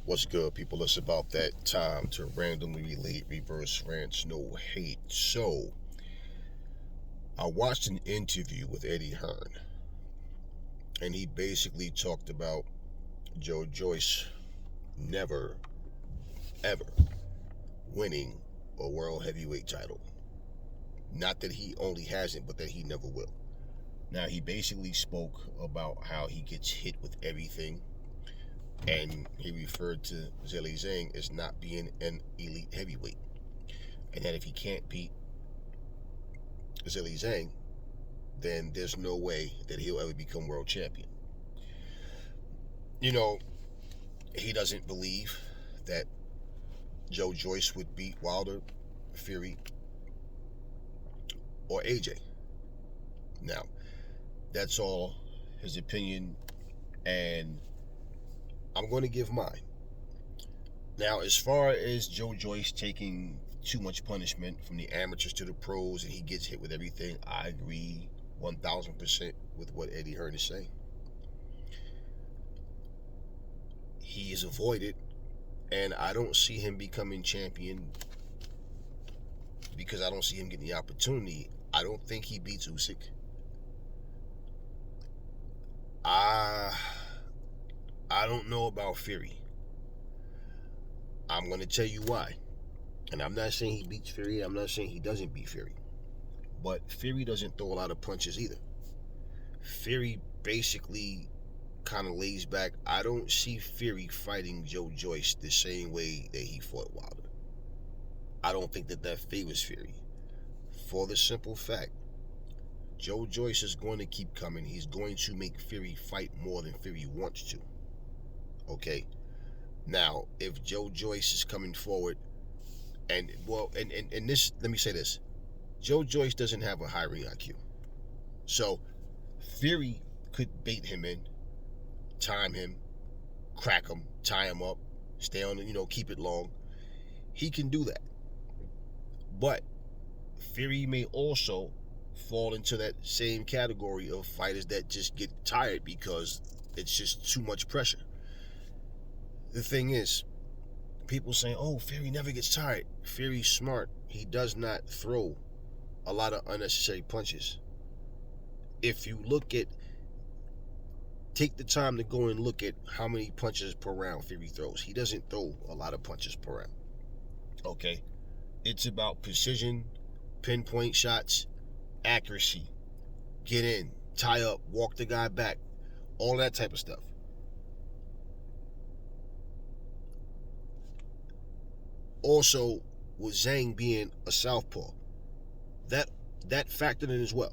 What's good, people? It's about that time to randomly relate reverse rants, no hate. So, I watched an interview with Eddie Hearn, and he basically talked about Joe Joyce never, ever winning a world heavyweight title. Not that he only hasn't, but that he never will. Now, he basically spoke about how he gets hit with everything, and he referred to Zhilei Zhang as not being an elite heavyweight. And that if he can't beat Zhilei Zhang, then there's no way that he'll ever become world champion. You know, he doesn't believe that Joe Joyce would beat Wilder, Fury, or AJ. Now, that's all his opinion, and I'm going to give mine. Now, as far as Joe Joyce taking too much punishment from the amateurs to the pros and he gets hit with everything, I agree 1000% with what Eddie Hearn is saying. He is avoided, and I don't see him becoming champion because I don't see him getting the opportunity. I don't think he beats Usyk. I don't know about Fury. I'm going to tell you why. And I'm not saying he beats Fury. I'm not saying he doesn't beat Fury. But Fury doesn't throw a lot of punches either. Fury basically kind of lays back. I don't see Fury fighting Joe Joyce the same way that he fought Wilder. I don't think that favors Fury. For the simple fact, Joe Joyce is going to keep coming. He's going to make Fury fight more than Fury wants to. Okay? Now, if Joe Joyce is coming forward, and this, let me say this. Joe Joyce doesn't have a high ring IQ. So, Fury could bait him in, time him, crack him, tie him up, stay on, keep it long. He can do that. But Fury may also fall into that same category of fighters that just get tired because it's just too much pressure. The thing is, people saying, oh, Fury never gets tired. Fury's smart. He does not throw a lot of unnecessary punches. If you take the time to go and look at how many punches per round Fury throws. He doesn't throw a lot of punches per round. Okay? It's about precision, pinpoint shots, accuracy, get in, tie up, walk the guy back, all that type of stuff. Also, with Zhang being a southpaw, that factored in as well.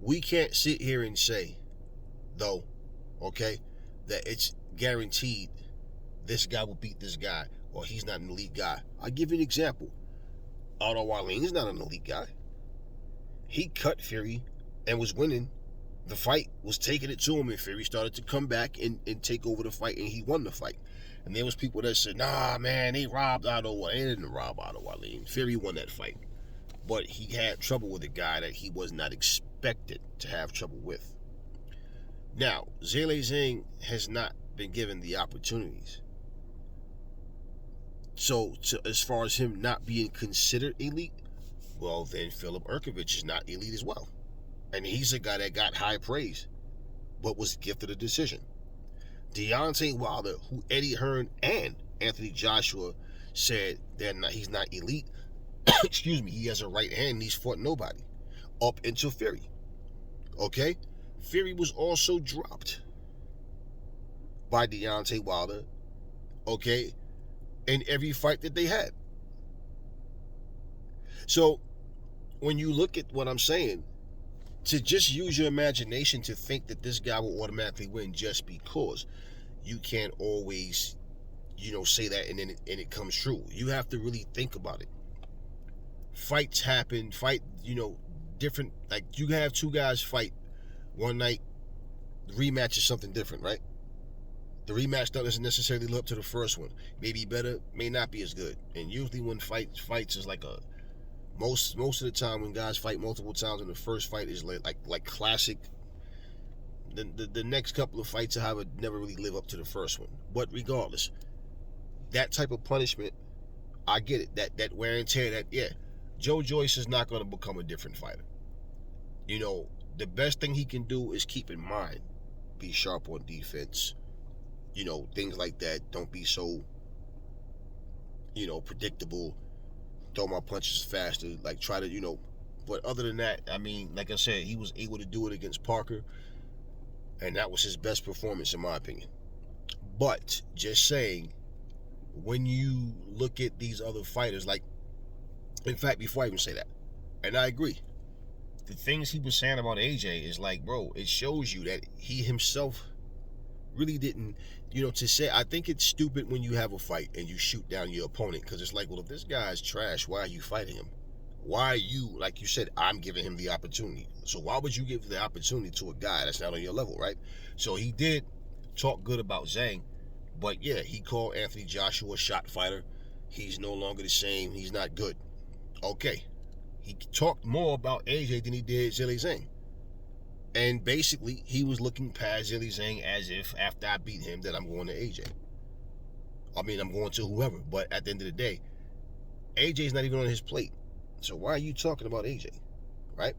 We can't sit here and say, though, okay, that it's guaranteed this guy will beat this guy or he's not an elite guy. I'll give you an example. Otto Wallin is not an elite guy. He cut Fury and was winning. The fight was taking it to him, and Fury started to come back and take over the fight, and he won the fight. And there was people that said, nah, man, they robbed Otto Wallin. They didn't rob Otto Wallin. Fury won that fight. But he had trouble with a guy that he was not expected to have trouble with. Now, Zhilei Zhang has not been given the opportunities. So, as far as him not being considered elite, well, then Philip Urkovich is not elite as well. And he's a guy that got high praise, but was gifted a decision. Deontay Wilder, who Eddie Hearn and Anthony Joshua said he's not elite. Excuse me, he has a right hand and he's fought nobody. Up until Fury. Okay? Fury was also dropped by Deontay Wilder, okay, in every fight that they had. So, when you look at what I'm saying, to just use your imagination to think that this guy will automatically win just because, you can't always, say that and then it comes true. You have to really think about it. Fights happen, different, like you have two guys fight one night, the rematch is something different, right? The rematch doesn't necessarily live up to the first one. Maybe better, may not be as good. And usually when fights is like most of the time when guys fight multiple times in the first fight is like classic the next couple of fights I would never really live up to the first one. But regardless, that type of punishment, I get it. That wear and tear, Joe Joyce is not going to become a different fighter. The best thing he can do is keep in mind, be sharp on defense, things like that. Don't be so, predictable. Throw my punches faster. Like, try to, but other than that, I mean, like I said, he was able to do it against Parker, and that was his best performance in my opinion. But just saying, when you look at these other fighters, like, in fact, before I even say that, and I agree, the things he was saying about AJ is like, bro, it shows you that he himself really didn't, to say, I think it's stupid when you have a fight and you shoot down your opponent, because it's like, well, if this guy's trash, why are you fighting him? Why are you, like you said, I'm giving him the opportunity. So why would you give the opportunity to a guy that's not on your level, right? So he did talk good about Zhang, but yeah, he called Anthony Joshua a shot fighter. He's no longer the same. He's not good. Okay. He talked more about AJ than he did Zhilei Zhang. And basically, he was looking past Zhilei Zhang as if after I beat him that I'm going to AJ. I mean, I'm going to whoever. But at the end of the day, AJ's not even on his plate. So why are you talking about AJ, right?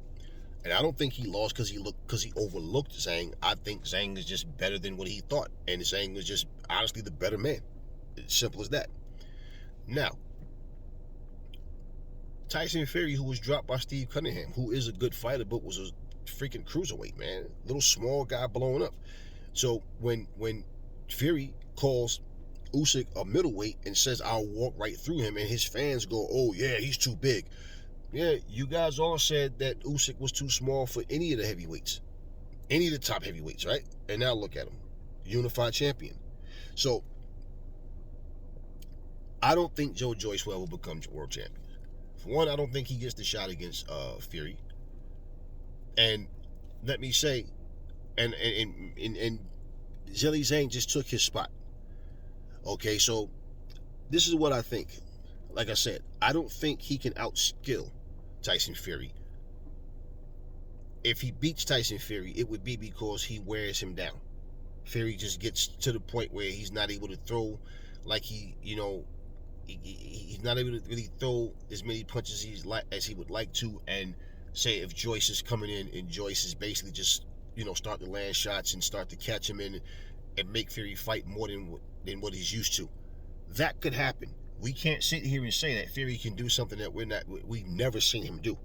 And I don't think he lost because he overlooked Zhang. I think Zhang is just better than what he thought, and Zhang was just honestly the better man. It's simple as that. Now, Tyson Fury, who was dropped by Steve Cunningham, who is a good fighter but was a freaking cruiserweight, man, little small guy blowing up. So when Fury calls Usyk a middleweight and says I'll walk right through him, and his fans go, oh yeah, he's too big. Yeah, you guys all said that Usyk was too small for any of the heavyweights, any of the top heavyweights, right? And now look at him, unified champion. So I don't think Joe Joyce will ever become world champion. For one, I don't think he gets the shot against Fury. And let me say, and Zhilei Zhang just took his spot. Okay, so this is what I think. Like I said, I don't think he can outskill Tyson Fury. If he beats Tyson Fury, it would be because he wears him down. Fury just gets to the point where he's not able to throw like he's not able to really throw as many punches as he would like to. And say if Joyce is coming in and Joyce is basically just start to land shots and start to catch him in and make Fury fight more than what he's used to. That could happen. We can't sit here and say that Fury can do something that we've never seen him do.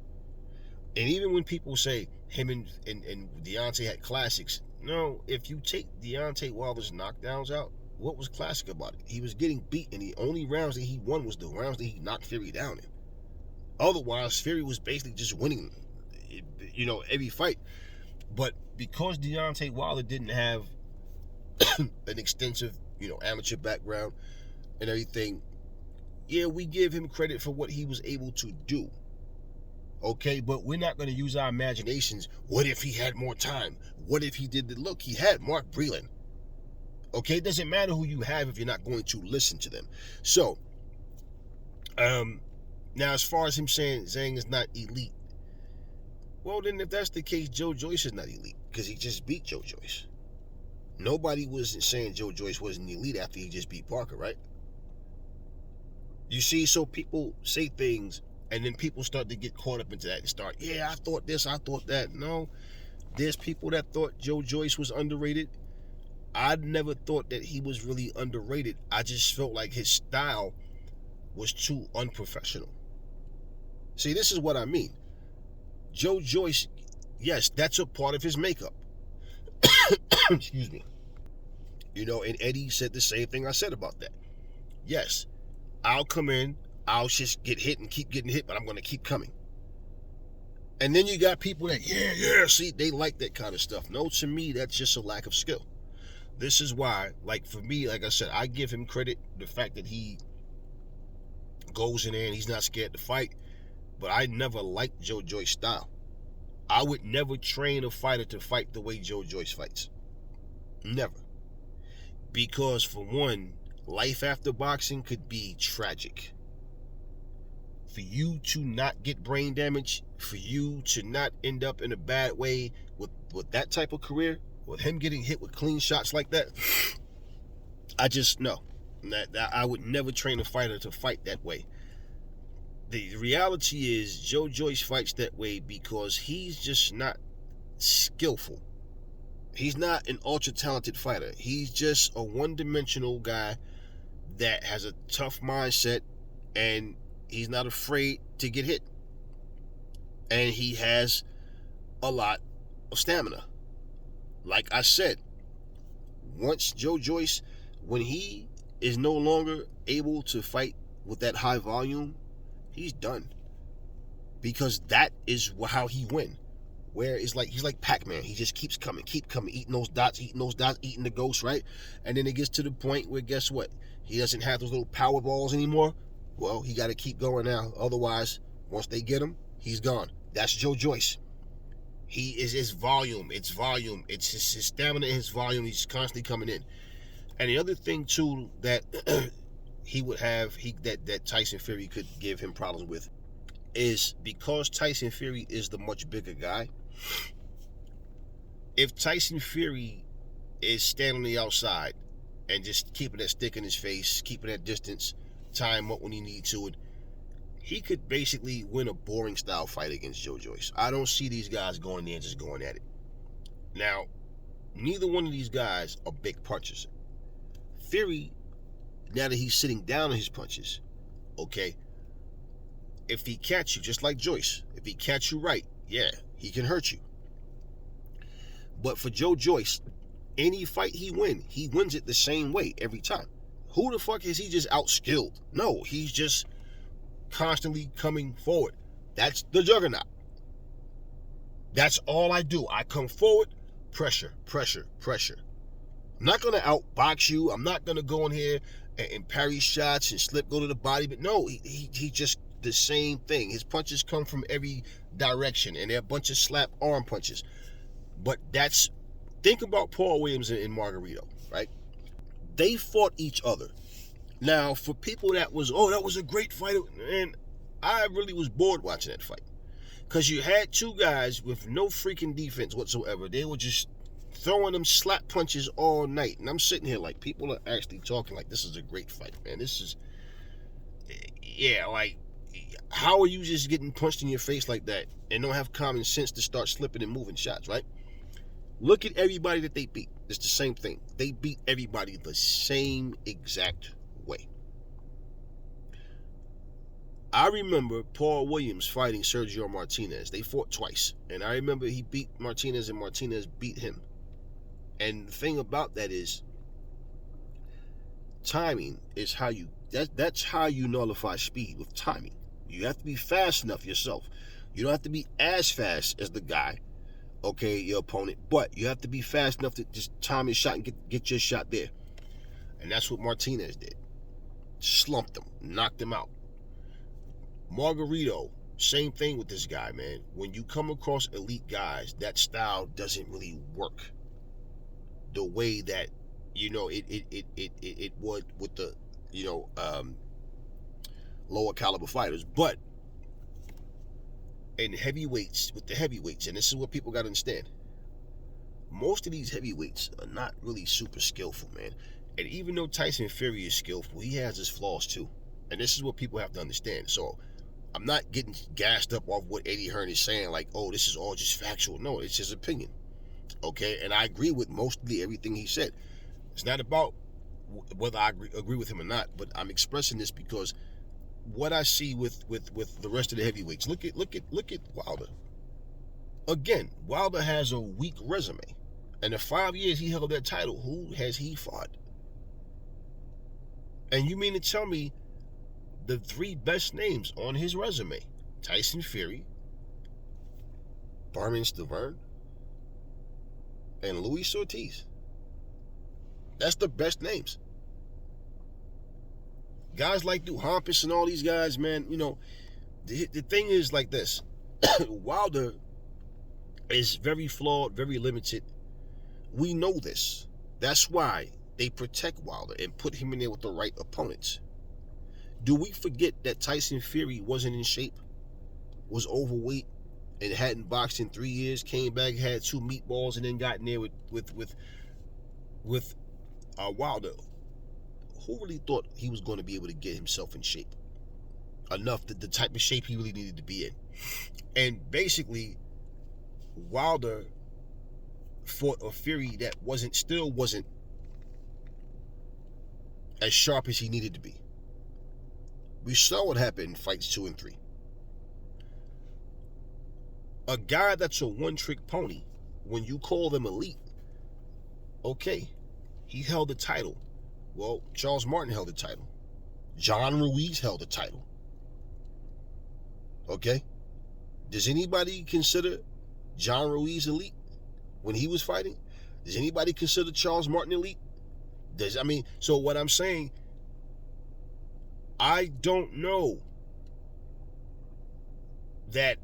And even when people say him and Deontay had classics, no, if you take Deontay Wilder's knockdowns out, what was classic about it? He was getting beat, and the only rounds that he won was the rounds that he knocked Fury down in. Otherwise, Fury was basically just winning, every fight. But because Deontay Wilder didn't have an extensive, amateur background and everything, yeah, we give him credit for what he was able to do. Okay, but we're not going to use our imaginations. What if he had more time? What if he did the look? He had Mark Breland. Okay, it doesn't matter who you have if you're not going to listen to them. So, now as far as him saying Zhang is not elite, well then if that's the case, Joe Joyce is not elite because he just beat Joe Joyce. Nobody was saying Joe Joyce wasn't elite after he just beat Parker, right? You see, so people say things and then people start to get caught up into that and start, yeah, I thought this, I thought that. No, there's people that thought Joe Joyce was underrated. I never thought that he was really underrated. I just felt like his style was too unprofessional. See, this is what I mean. Joe Joyce, yes, that's a part of his makeup. Excuse me. And Eddie said the same thing I said about that. Yes, I'll come in, I'll just get hit and keep getting hit, but I'm going to keep coming. And then you got people that, see, they like that kind of stuff. No, to me, that's just a lack of skill. This is why, like for me, like I said, I give him credit, the fact that he goes in there and he's not scared to fight, but I never liked Joe Joyce's style. I would never train a fighter to fight the way Joe Joyce fights. Never. Because for one, life after boxing could be tragic. For you to not get brain damage, for you to not end up in a bad way with that type of career, with him getting hit with clean shots like that, I just know that I would never train a fighter to fight that way. The reality is Joe Joyce fights that way because he's just not skillful. He's not an ultra talented fighter. He's just a one-dimensional guy that has a tough mindset, and he's not afraid to get hit. And he has a lot of stamina. Like I said, once Joe Joyce, when he is no longer able to fight with that high volume, he's done. Because that is how he wins. Where it's like he's like Pac-Man. He just keeps coming, eating those dots, eating the ghosts, right? And then it gets to the point where, guess what? He doesn't have those little power balls anymore. Well, he got to keep going now. Otherwise, once they get him, he's gone. That's Joe Joyce. He is his volume. It's volume. It's his stamina and his volume. He's constantly coming in. And the other thing too that he would have, that Tyson Fury could give him problems with, is because Tyson Fury is the much bigger guy. If Tyson Fury is standing on the outside and just keeping that stick in his face, keeping that distance, tie him up when he needs to, he could basically win a boring style fight against Joe Joyce. I don't see these guys going there and just going at it. Now, neither one of these guys are big punchers. Fury, now that he's sitting down on his punches, okay, if he catch you, just like Joyce, if he catch you right, yeah, he can hurt you. But for Joe Joyce, any fight he wins it the same way every time. Who the fuck is he just outskilled? No, he's just constantly coming forward. That's the juggernaut. That's all I do. I come forward, pressure, pressure, pressure. I'm not going to outbox you. I'm not going to go in here and parry shots and go to the body. But no, he just the same thing. His punches come from every direction, and they're a bunch of slap arm punches. But think about Paul Williams and Margarito, right? They fought each other. Now, for people that was a great fight, and I really was bored watching that fight. Because you had two guys with no freaking defense whatsoever. They were just throwing them slap punches all night. And I'm sitting here like, people are actually talking like this is a great fight, man. This is, yeah, like, how are you just getting punched in your face like that and don't have common sense to start slipping and moving shots, right? Look at everybody that they beat. It's the same thing. They beat everybody the same exact way. I remember Paul Williams fighting Sergio Martinez. They fought twice. And I remember he beat Martinez and Martinez beat him. And the thing about that is, timing is how that's how you nullify speed, with timing. You have to be fast enough yourself. You don't have to be as fast as the guy, okay, your opponent, but you have to be fast enough to just time your shot and get your shot there. And that's what Martinez did. Slumped him, knocked him out. Margarito, same thing with this guy, man. When you come across elite guys, that style doesn't really work the way that, it would with the, lower caliber fighters. But in heavyweights, with the heavyweights, and this is what people got to understand, most of these heavyweights are not really super skillful, man. And even though Tyson Fury is skillful, he has his flaws too. And this is what people have to understand. So I'm not getting gassed up off what Eddie Hearn is saying, like, oh, this is all just factual. No, it's his opinion. Okay, and I agree with mostly everything he said. It's not about whether I agree with him or not, but I'm expressing this because what I see with the rest of the heavyweights. Look at Wilder. Again, Wilder has a weak resume. And the 5 years he held that title, who has he fought? And you mean to tell me the three best names on his resume: Tyson Fury, Barman Stavern, and Luis Ortiz. That's the best names. Guys like Duhampas and all these guys, man, the thing is like this. Wilder is very flawed, very limited. We know this. That's why they protect Wilder and put him in there with the right opponents. Do we forget that Tyson Fury wasn't in shape, was overweight, and hadn't boxed in 3 years, came back, had 2 meatballs, and then got in there with Wilder. Who really thought he was going to be able to get himself in shape enough, the type of shape he really needed to be in? And basically, Wilder fought a Fury that still wasn't as sharp as he needed to be. We saw what happened in fights 2 and 3. A guy that's a one-trick pony, when you call them elite, okay, he held the title. Well, Charles Martin held the title. John Ruiz held the title. Okay? Does anybody consider John Ruiz elite when he was fighting? Does anybody consider Charles Martin elite? So what I'm saying, I don't know that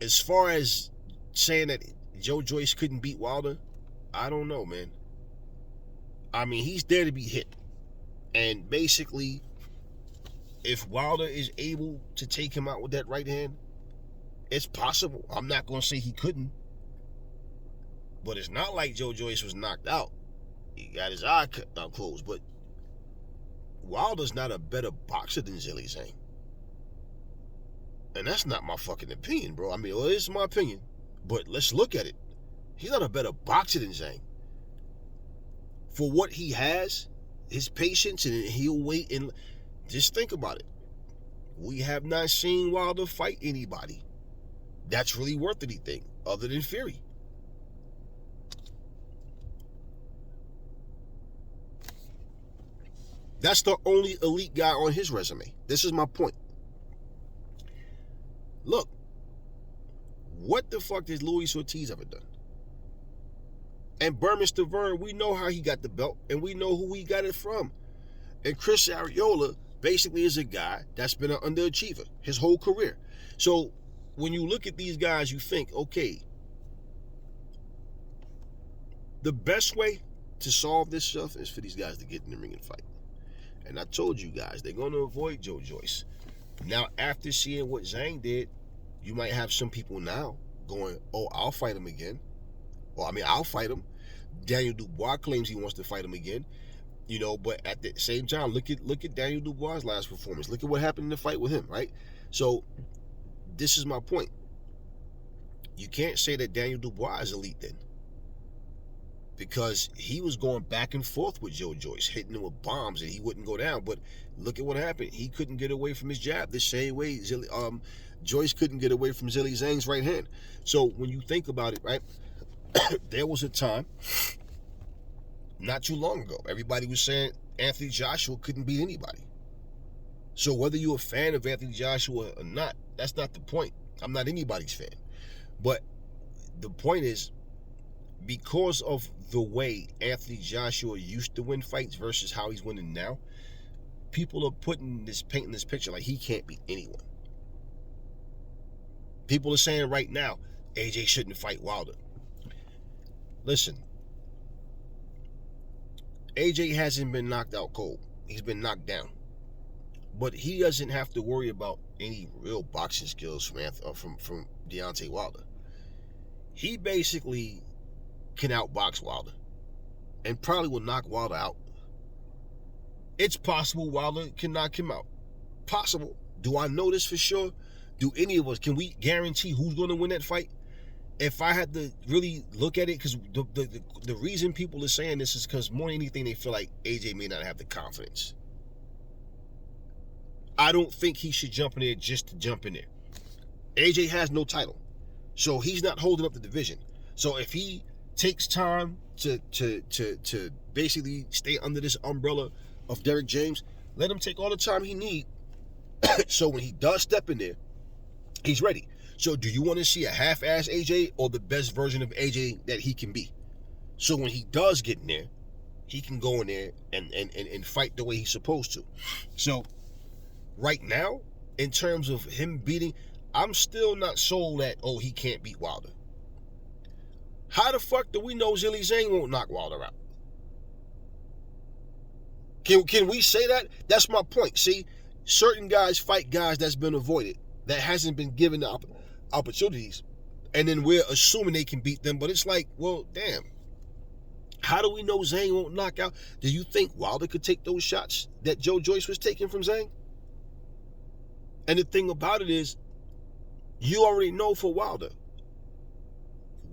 as far as saying that Joe Joyce couldn't beat Wilder, I don't know, man. I mean, he's there to be hit. And basically, if Wilder is able to take him out with that right hand, it's possible. I'm not going to say he couldn't. But it's not like Joe Joyce was knocked out. He got his eye closed. But Wilder's not a better boxer than Zhilei Zhang. And that's not my fucking opinion, bro. I mean, well, it's my opinion. But let's look at it. He's not a better boxer than Zhang. For what he has, his patience, and he'll wait, and just think about it. We have not seen Wilder fight anybody that's really worth anything other than Fury. That's the only elite guy on his resume. This is my point. Look, what the fuck has Luis Ortiz ever done? And Berman Stavern, we know how he got the belt, and we know who he got it from. And Chris Arreola basically is a guy that's been an underachiever his whole career. So when you look at these guys, you think, okay, the best way to solve this stuff is for these guys to get in the ring and fight. And I told you guys, they're going to avoid Joe Joyce. Now, after seeing what Zhang did, you might have some people now going, oh, I'll fight him again. I'll fight him. Daniel Dubois claims he wants to fight him again. But at the same time, look at Daniel Dubois' last performance. Look at what happened in the fight with him, right? So, this is my point. You can't say that Daniel Dubois is elite then. Because he was going back and forth with Joe Joyce, hitting him with bombs, and he wouldn't go down. But look at what happened. He couldn't get away from his jab the same way Joyce couldn't get away from Zhilei Zhang's right hand. So when you think about it, right, there was a time not too long ago, everybody was saying Anthony Joshua couldn't beat anybody. So whether you're a fan of Anthony Joshua or not, that's not the point. I'm not anybody's fan. But the point is, because of the way Anthony Joshua used to win fights versus how he's winning now, people are painting this picture like he can't beat anyone. People are saying right now, AJ shouldn't fight Wilder. Listen, AJ hasn't been knocked out cold. He's been knocked down. But he doesn't have to worry about any real boxing skills from Deontay Wilder. He basically can outbox Wilder and probably will knock Wilder out. It's possible Wilder can knock him out. Possible. Do I know this for sure? Do any of us, can we guarantee who's going to win that fight? If I had to really look at it, because the reason people are saying this is because more than anything, they feel like AJ may not have the confidence. I don't think he should jump in there just to jump in there. AJ has no title, so he's not holding up the division. So if he takes time to basically stay under this umbrella of Derrick James, let him take all the time he needs. So when he does step in there, he's ready. So do you want to see a half-ass AJ or the best version of AJ that he can be? So when he does get in there, he can go in there and fight the way he's supposed to. So right now, in terms of him beating, I'm still not sold that, oh, he can't beat Wilder. How the fuck do we know Zhilei Zhang won't knock Wilder out? Can we say that? That's my point. See, certain guys fight guys that's been avoided, that hasn't been given the opportunity. opportunities, and then we're assuming they can beat them. But it's like, well, damn. How do we know Zhang won't knock out? Do you think Wilder could take those shots that Joe Joyce was taking from Zhang? And the thing about it is, you already know for Wilder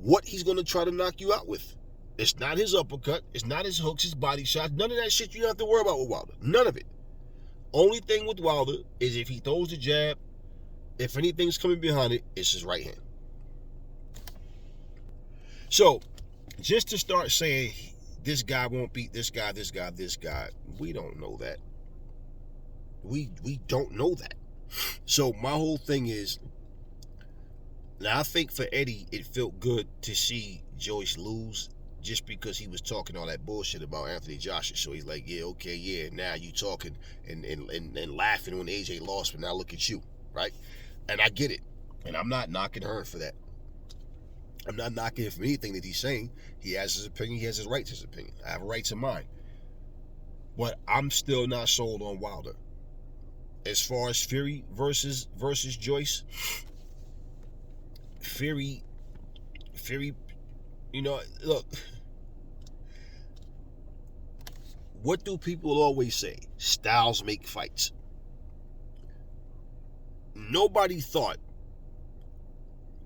what he's going to try to knock you out with. It's not his uppercut. It's not his hooks, his body shots. None of that shit you don't have to worry about with Wilder. None of it. Only thing with Wilder is if he throws the jab, if anything's coming behind it, it's his right hand. So, just to start saying this guy won't beat this guy, we don't know that. We don't know that. So my whole thing is, now I think for Eddie, it felt good to see Joyce lose just because he was talking all that bullshit about Anthony Joshua. So he's like, yeah, okay, yeah, now you talking and laughing when AJ lost, but now look at you, right? And I get it. And I'm not knocking Hearn for that. I'm not knocking him for anything that he's saying. He has his opinion. He has his right to his opinion. I have a right to mine. But I'm still not sold on Wilder. As far as Fury versus Joyce, Fury, you know, look, what do people always say? Styles make fights. Nobody thought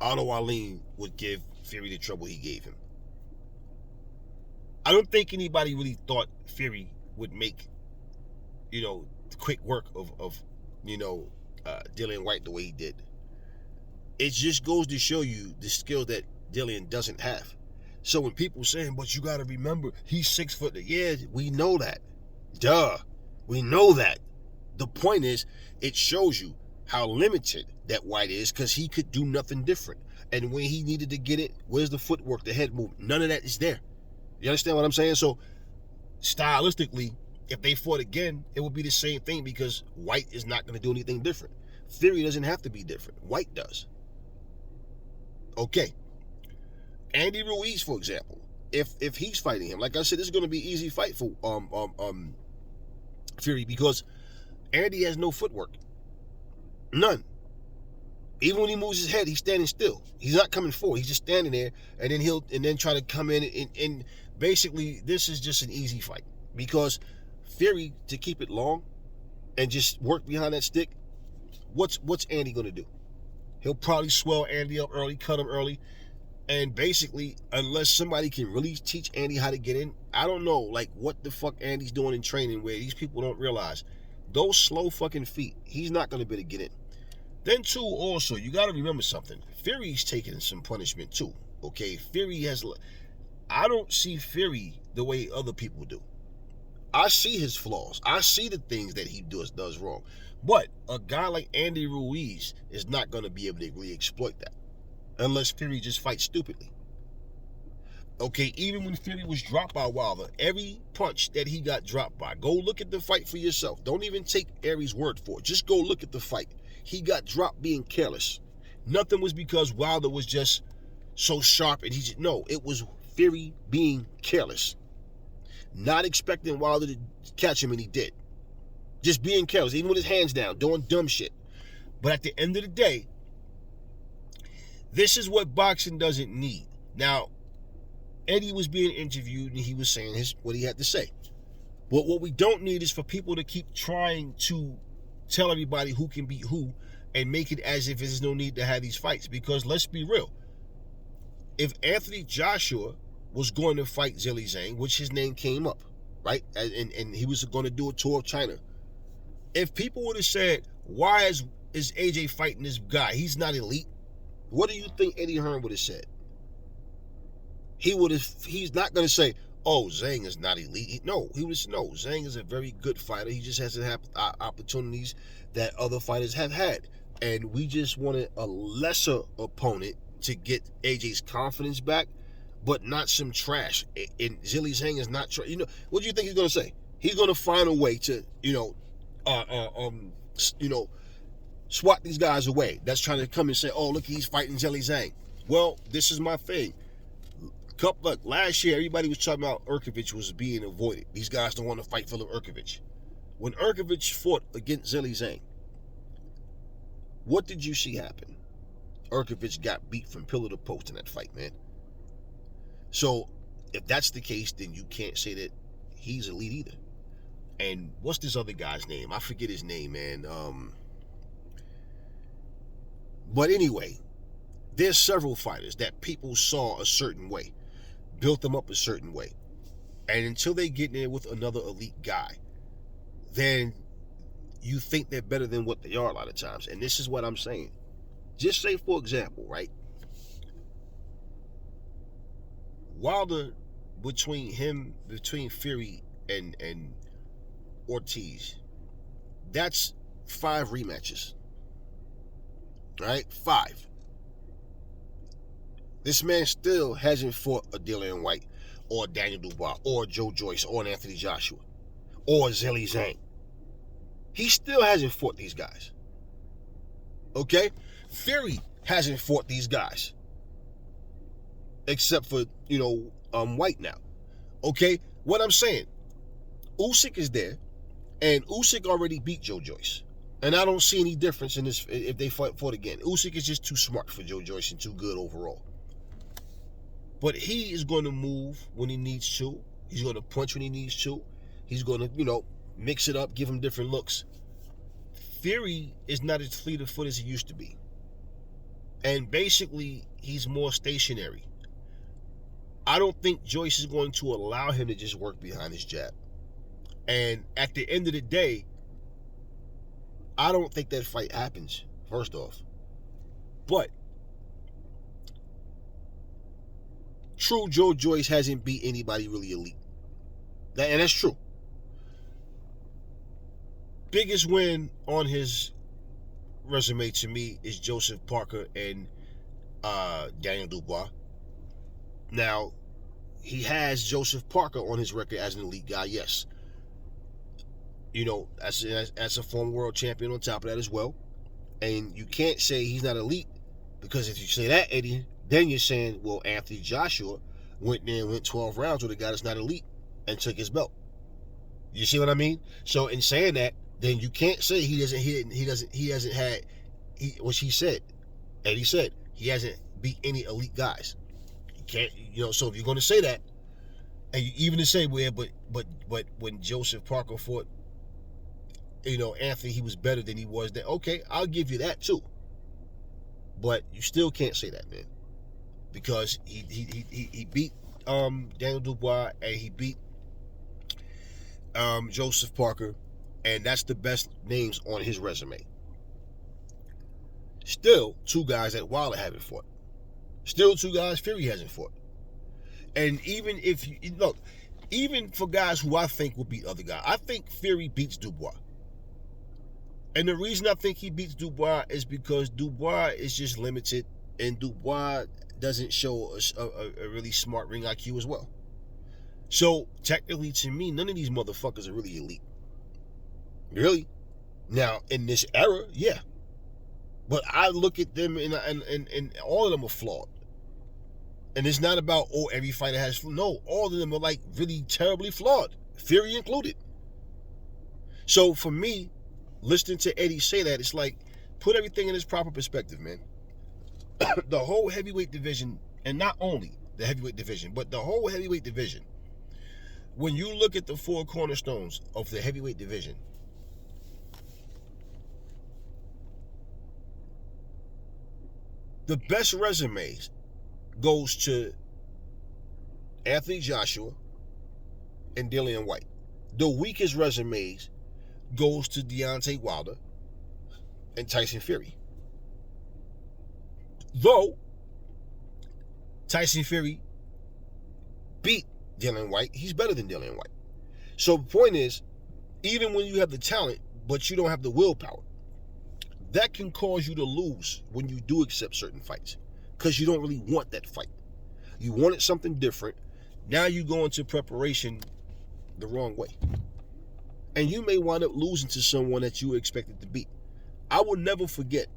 Otto Arleen would give Fury the trouble he gave him. I don't think anybody really thought Fury would make, quick work of Dillian White the way he did. It just goes to show you the skill that Dillian doesn't have. So when people saying, but you got to remember, he's 6 foot. Yeah, we know that. Duh. We know that. The point is, it shows you how limited that White is because he could do nothing different. And when he needed to get it, where's the footwork, the head movement? None of that is there. You understand what I'm saying? So, stylistically, if they fought again, it would be the same thing because White is not going to do anything different. Fury doesn't have to be different. White does. Okay. Andy Ruiz, for example, if he's fighting him, like I said, this is going to be an easy fight for Fury because Andy has no footwork. None. Even when he moves his head, he's standing still. He's not coming forward. He's just standing there, and then try to come in and basically this is just an easy fight because Fury, to keep it long and just work behind that stick, what's Andy gonna do? He'll probably swell Andy up early, cut him early, and basically, unless somebody can really teach Andy how to get in, I don't know, like what the fuck Andy's doing in training where these people don't realize those slow fucking feet, he's not gonna be able to get in. Then too, also, you gotta remember something. Fury's taking some punishment too. Okay, I don't see Fury the way other people do. I see his flaws. I see the things that he does wrong. But a guy like Andy Ruiz is not gonna be able to really exploit that. Unless Fury just fights stupidly. Okay, even when Fury was dropped by Wilder, every punch that he got dropped by, go look at the fight for yourself. Don't even take Aries' word for it. Just go look at the fight. He got dropped being careless. Nothing was because Wilder was just so sharp and no, it was Fury being careless. Not expecting Wilder to catch him and he did. Just being careless, even with his hands down, doing dumb shit. But at the end of the day, this is what boxing doesn't need. Now, Eddie was being interviewed and he was saying what he had to say. But what we don't need is for people to keep trying to tell everybody who can beat who and make it as if there's no need to have these fights. Because let's be real. If Anthony Joshua was going to fight Zhilei Zhang, which his name came up, right? And he was going to do a tour of China. If people would have said, why is AJ fighting this guy? He's not elite. What do you think Eddie Hearn would have said? He's not going to say, oh, Zhang is not elite. No, Zhang is a very good fighter. He just hasn't had opportunities that other fighters have had. And we just wanted a lesser opponent to get AJ's confidence back, but not some trash. And Zhilei Zhang is not trash. What do you think he's going to say? He's going to find a way to, swat these guys away. That's trying to come and say, oh, look, he's fighting Zhilei Zhang. Well, this is my thing. Look, last year, everybody was talking about Urkovich was being avoided. These guys don't want to fight Philip Urkovich. When Urkovich fought against Zhilei Zhang, what did you see happen? Urkovich got beat from pillar to post in that fight, man. So if that's the case, then you can't say that he's elite either. And what's this other guy's name? I forget his name, man. But anyway, there's several fighters that people saw a certain way, built them up a certain way. And until they get in there with another elite guy, then you think they're better than what they are a lot of times. And this is what I'm saying. Just say, for example, right? Wilder, between Fury and Ortiz, that's 5 rematches. Right? 5. This man still hasn't fought a Dillian White or Daniel Dubois or Joe Joyce or Anthony Joshua or Zhilei Zhang. He still hasn't fought these guys. Okay? Fury hasn't fought these guys. Except for, White now. Okay? What I'm saying, Usyk is there, and Usyk already beat Joe Joyce. And I don't see any difference in this if they fought again. Usyk is just too smart for Joe Joyce and too good overall. But he is going to move when he needs to. He's going to punch when he needs to. He's going to, mix it up, give him different looks. Fury is not as fleet of foot as he used to be. And basically, he's more stationary. I don't think Joyce is going to allow him to just work behind his jab. And at the end of the day, I don't think that fight happens, first off. But true, Joe Joyce hasn't beat anybody really elite. And that's true. Biggest win on his resume to me is Joseph Parker and Daniel Dubois. Now, he has Joseph Parker on his record as an elite guy, yes. As a former world champion on top of that as well. And you can't say he's not elite, because if you say that, Eddie, then you're saying, well, Anthony Joshua went there and went 12 rounds with a guy that's not elite and took his belt. You see what I mean? So in saying that, then you can't say which he said, Eddie said, he hasn't beat any elite guys. You can't, so if you're going to say that, and you even to say, well, but when Joseph Parker fought, Anthony, he was better than he was then. Okay, I'll give you that too. But you still can't say that, man, because he beat Daniel Dubois and he beat Joseph Parker, and that's the best names on his resume. Still, 2 guys that Wilder haven't fought. Still 2 guys Fury hasn't fought. And even if you look, even for guys who I think will beat other guys, I think Fury beats Dubois. And the reason I think he beats Dubois is because Dubois is just limited, and Dubois doesn't show a really smart ring IQ as well. So, technically, to me, none of these motherfuckers are really elite. Really? Now, in this era, yeah. But I look at them, and all of them are flawed. And it's not about, every fighter has... No, all of them are, really terribly flawed. Fury included. So, for me, listening to Eddie say that, it's like, put everything in its proper perspective, man. The whole heavyweight division, and not only the heavyweight division, but the whole heavyweight division, when you look at the 4 cornerstones of the heavyweight division, the best resumes goes to Anthony Joshua and Dillian White. The weakest resumes goes to Deontay Wilder and Tyson Fury. Though Tyson Fury beat Dillian White, he's better than Dillian White. So the point is, even when you have the talent, but you don't have the willpower, that can cause you to lose when you do accept certain fights, because you don't really want that fight. You wanted something different. Now you go into preparation the wrong way. And you may wind up losing to someone that you expected to beat. I will never forget,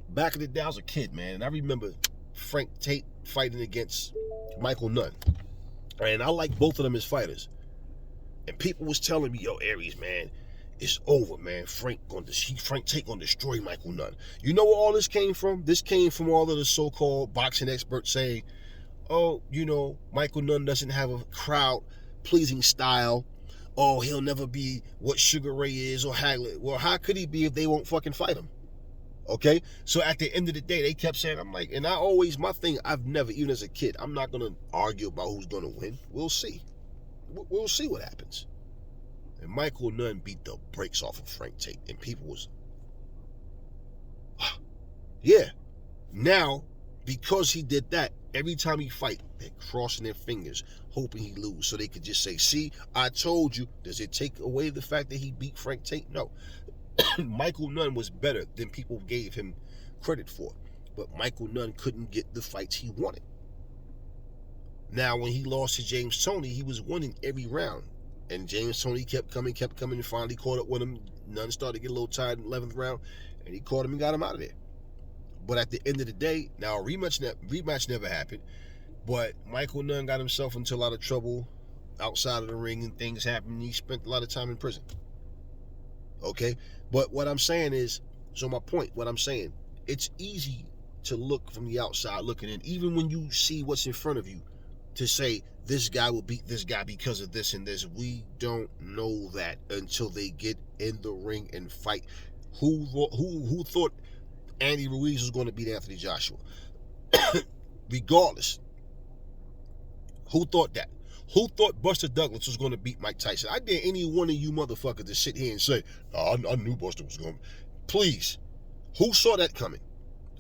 back in the day, I was a kid, man, and I remember Frank Tate fighting against Michael Nunn. And I like both of them as fighters. And people was telling me, yo, Aries, man, It's over, man. Frank Tate gonna destroy Michael Nunn. You know where all this came from? This came from all of the so-called boxing experts saying, oh, Michael Nunn doesn't have a crowd-pleasing style. Oh, he'll never be what Sugar Ray is or Hagler. Well, how could he be if they won't fucking fight him? Okay? So at the end of the day, they kept saying, my thing, I've never, even as a kid, I'm not going to argue about who's going to win. We'll see. We'll see what happens. And Michael Nunn beat the brakes off of Frank Tate. And people was, yeah. Now, because he did that, every time he fight, they're crossing their fingers, hoping he lose, so they could just say, see, I told you. Does it take away the fact that he beat Frank Tate? No. Michael Nunn was better than people gave him credit for. But Michael Nunn couldn't get the fights he wanted. Now, when he lost to James Toney, he was winning every round. And James Toney kept coming, and finally caught up with him. Nunn started to get a little tired in the 11th round, and he caught him and got him out of there. But at the end of the day, now a rematch never happened, but Michael Nunn got himself into a lot of trouble outside of the ring and things happened. He spent a lot of time in prison. Okay? But what I'm saying is, it's easy to look from the outside looking in, even when you see what's in front of you, to say this guy will beat this guy because of this and this. We don't know that until they get in the ring and fight. Who thought Andy Ruiz was going to beat Anthony Joshua? Regardless. Who thought that? Who thought Buster Douglas was going to beat Mike Tyson? I dare any one of you motherfuckers to sit here and say, I knew Buster was going to. Please. Who saw that coming?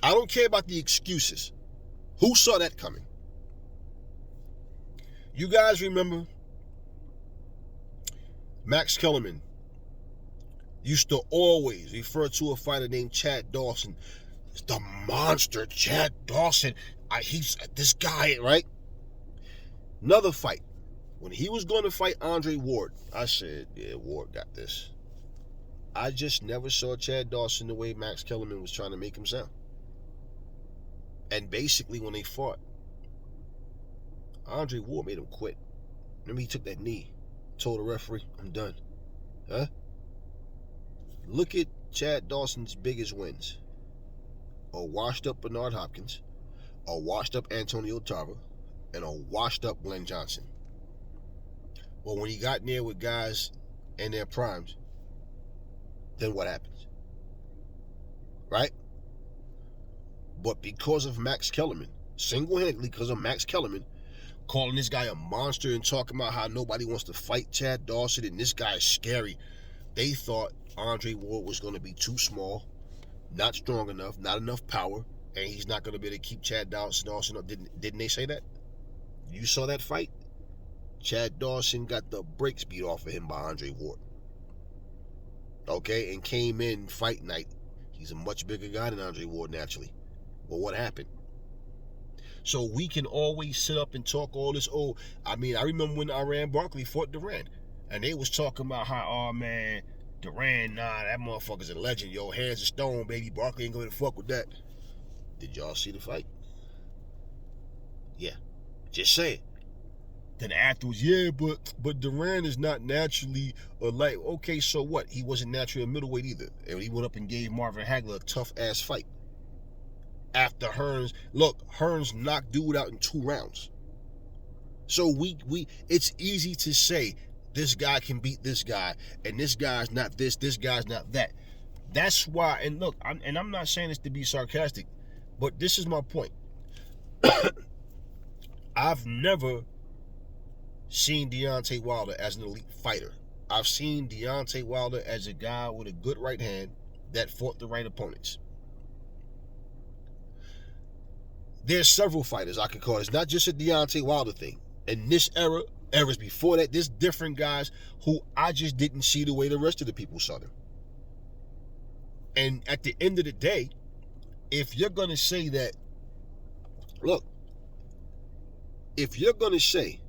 I don't care about the excuses. Who saw that coming? You guys remember Max Kellerman used to always refer to a fighter named Chad Dawson. It's the monster Chad Dawson. He's this guy, right? Another fight. When he was going to fight Andre Ward, I said, yeah, Ward got this. I just never saw Chad Dawson the way Max Kellerman was trying to make him sound. And basically, when they fought, Andre Ward made him quit. Remember, he took that knee, told the referee, I'm done. Huh? Look at Chad Dawson's biggest wins. A washed-up Bernard Hopkins, a washed-up Antonio Tarver, and a washed-up Glenn Johnson. Well, when he got in there with guys in their primes, then what happens? Right? But because of Max Kellerman, single-handedly because of Max Kellerman, calling this guy a monster and talking about how nobody wants to fight Chad Dawson and this guy is scary, they thought Andre Ward was going to be too small, not strong enough, not enough power, and he's not going to be able to keep Chad Dawson up. Didn't they say that? You saw that fight? Chad Dawson got the brakes beat off of him by Andre Ward. Okay, and came in fight night. He's a much bigger guy than Andre Ward naturally. Well, what happened? So we can always sit up and talk all this. I remember when Iran Barkley fought Duran, and they was talking about how, oh man, Duran, that motherfucker's a legend, yo, hands of stone, baby. Barkley ain't gonna fuck with that. Did y'all see the fight? Yeah, just say it. Then afterwards, yeah, but Duran is not naturally a light. Okay, so what? He wasn't naturally a middleweight either, and he went up and gave Marvin Hagler a tough ass fight. After Hearns knocked dude out in 2 rounds. So it's easy to say this guy can beat this guy, and this guy's not this guy's not that. That's why, and look, I'm not saying this to be sarcastic, but this is my point. I've never seen Deontay Wilder as an elite fighter. I've seen Deontay Wilder as a guy with a good right hand that fought the right opponents. There's several fighters I could call. It's not just a Deontay Wilder thing. In this era, eras before that, there's different guys who I just didn't see the way the rest of the people saw them. And at the end of the day, if you're going to say that, look, if you're going to say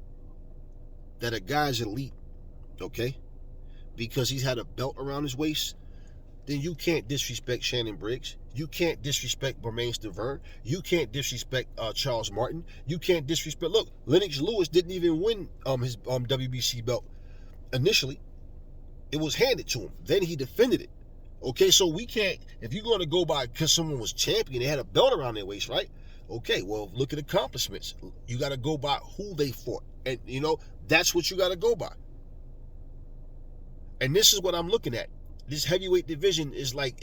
that a guy's elite, okay, because he's had a belt around his waist, then you can't disrespect Shannon Briggs. You can't disrespect Bermain Stavern. You can't disrespect Charles Martin. You can't disrespect... Look, Lennox Lewis didn't even win his WBC belt initially. It was handed to him. Then he defended it. Okay, so we can't, if you're going to go by because someone was champion, they had a belt around their waist, right? Okay, well, look at accomplishments. You got to go by who they fought. And, that's what you got to go by. And this is what I'm looking at. This heavyweight division is like,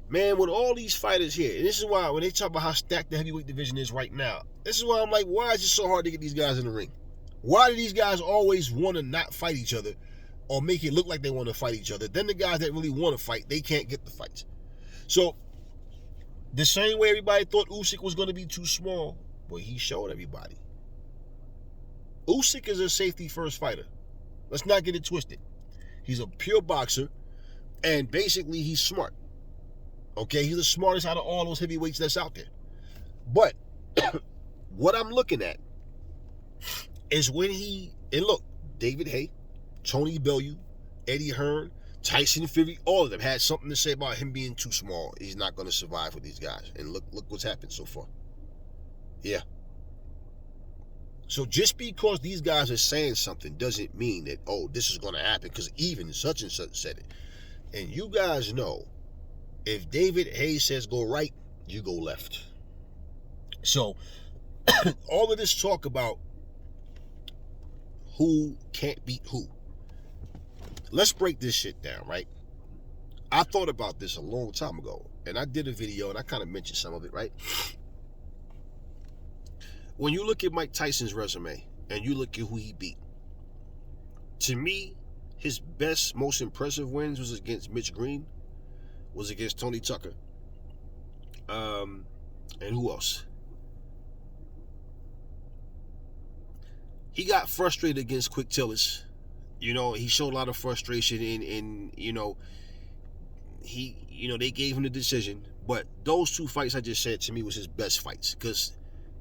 man, with all these fighters here, and this is why when they talk about how stacked the heavyweight division is right now, this is why I'm like, why is it so hard to get these guys in the ring? Why do these guys always want to not fight each other or make it look like they want to fight each other? Then the guys that really want to fight, they can't get the fights. So, the same way everybody thought Usyk was going to be too small, well, he showed everybody. Usyk is a safety-first fighter. Let's not get it twisted. He's a pure boxer, and basically he's smart. Okay, he's the smartest out of all those heavyweights that's out there. But what I'm looking at is when and look, David Haye, Tony Bellew, Eddie Hearn, Tyson Fury, all of them had something to say about him being too small. He's not going to survive with these guys. And look what's happened so far. Yeah. So just because these guys are saying something doesn't mean that, this is going to happen because even such and such said it. And you guys know, if David Haye says go right, you go left. So all of this talk about who can't beat who. Let's break this shit down, right? I thought about this a long time ago, and I did a video, and I kind of mentioned some of it, right? When you look at Mike Tyson's resume, and you look at who he beat, to me, his best, most impressive wins was against Mitch Green, was against Tony Tucker, and who else? He got frustrated against Quick Tillis. He showed a lot of frustration and they gave him the decision. But those two fights I just said to me was his best fights because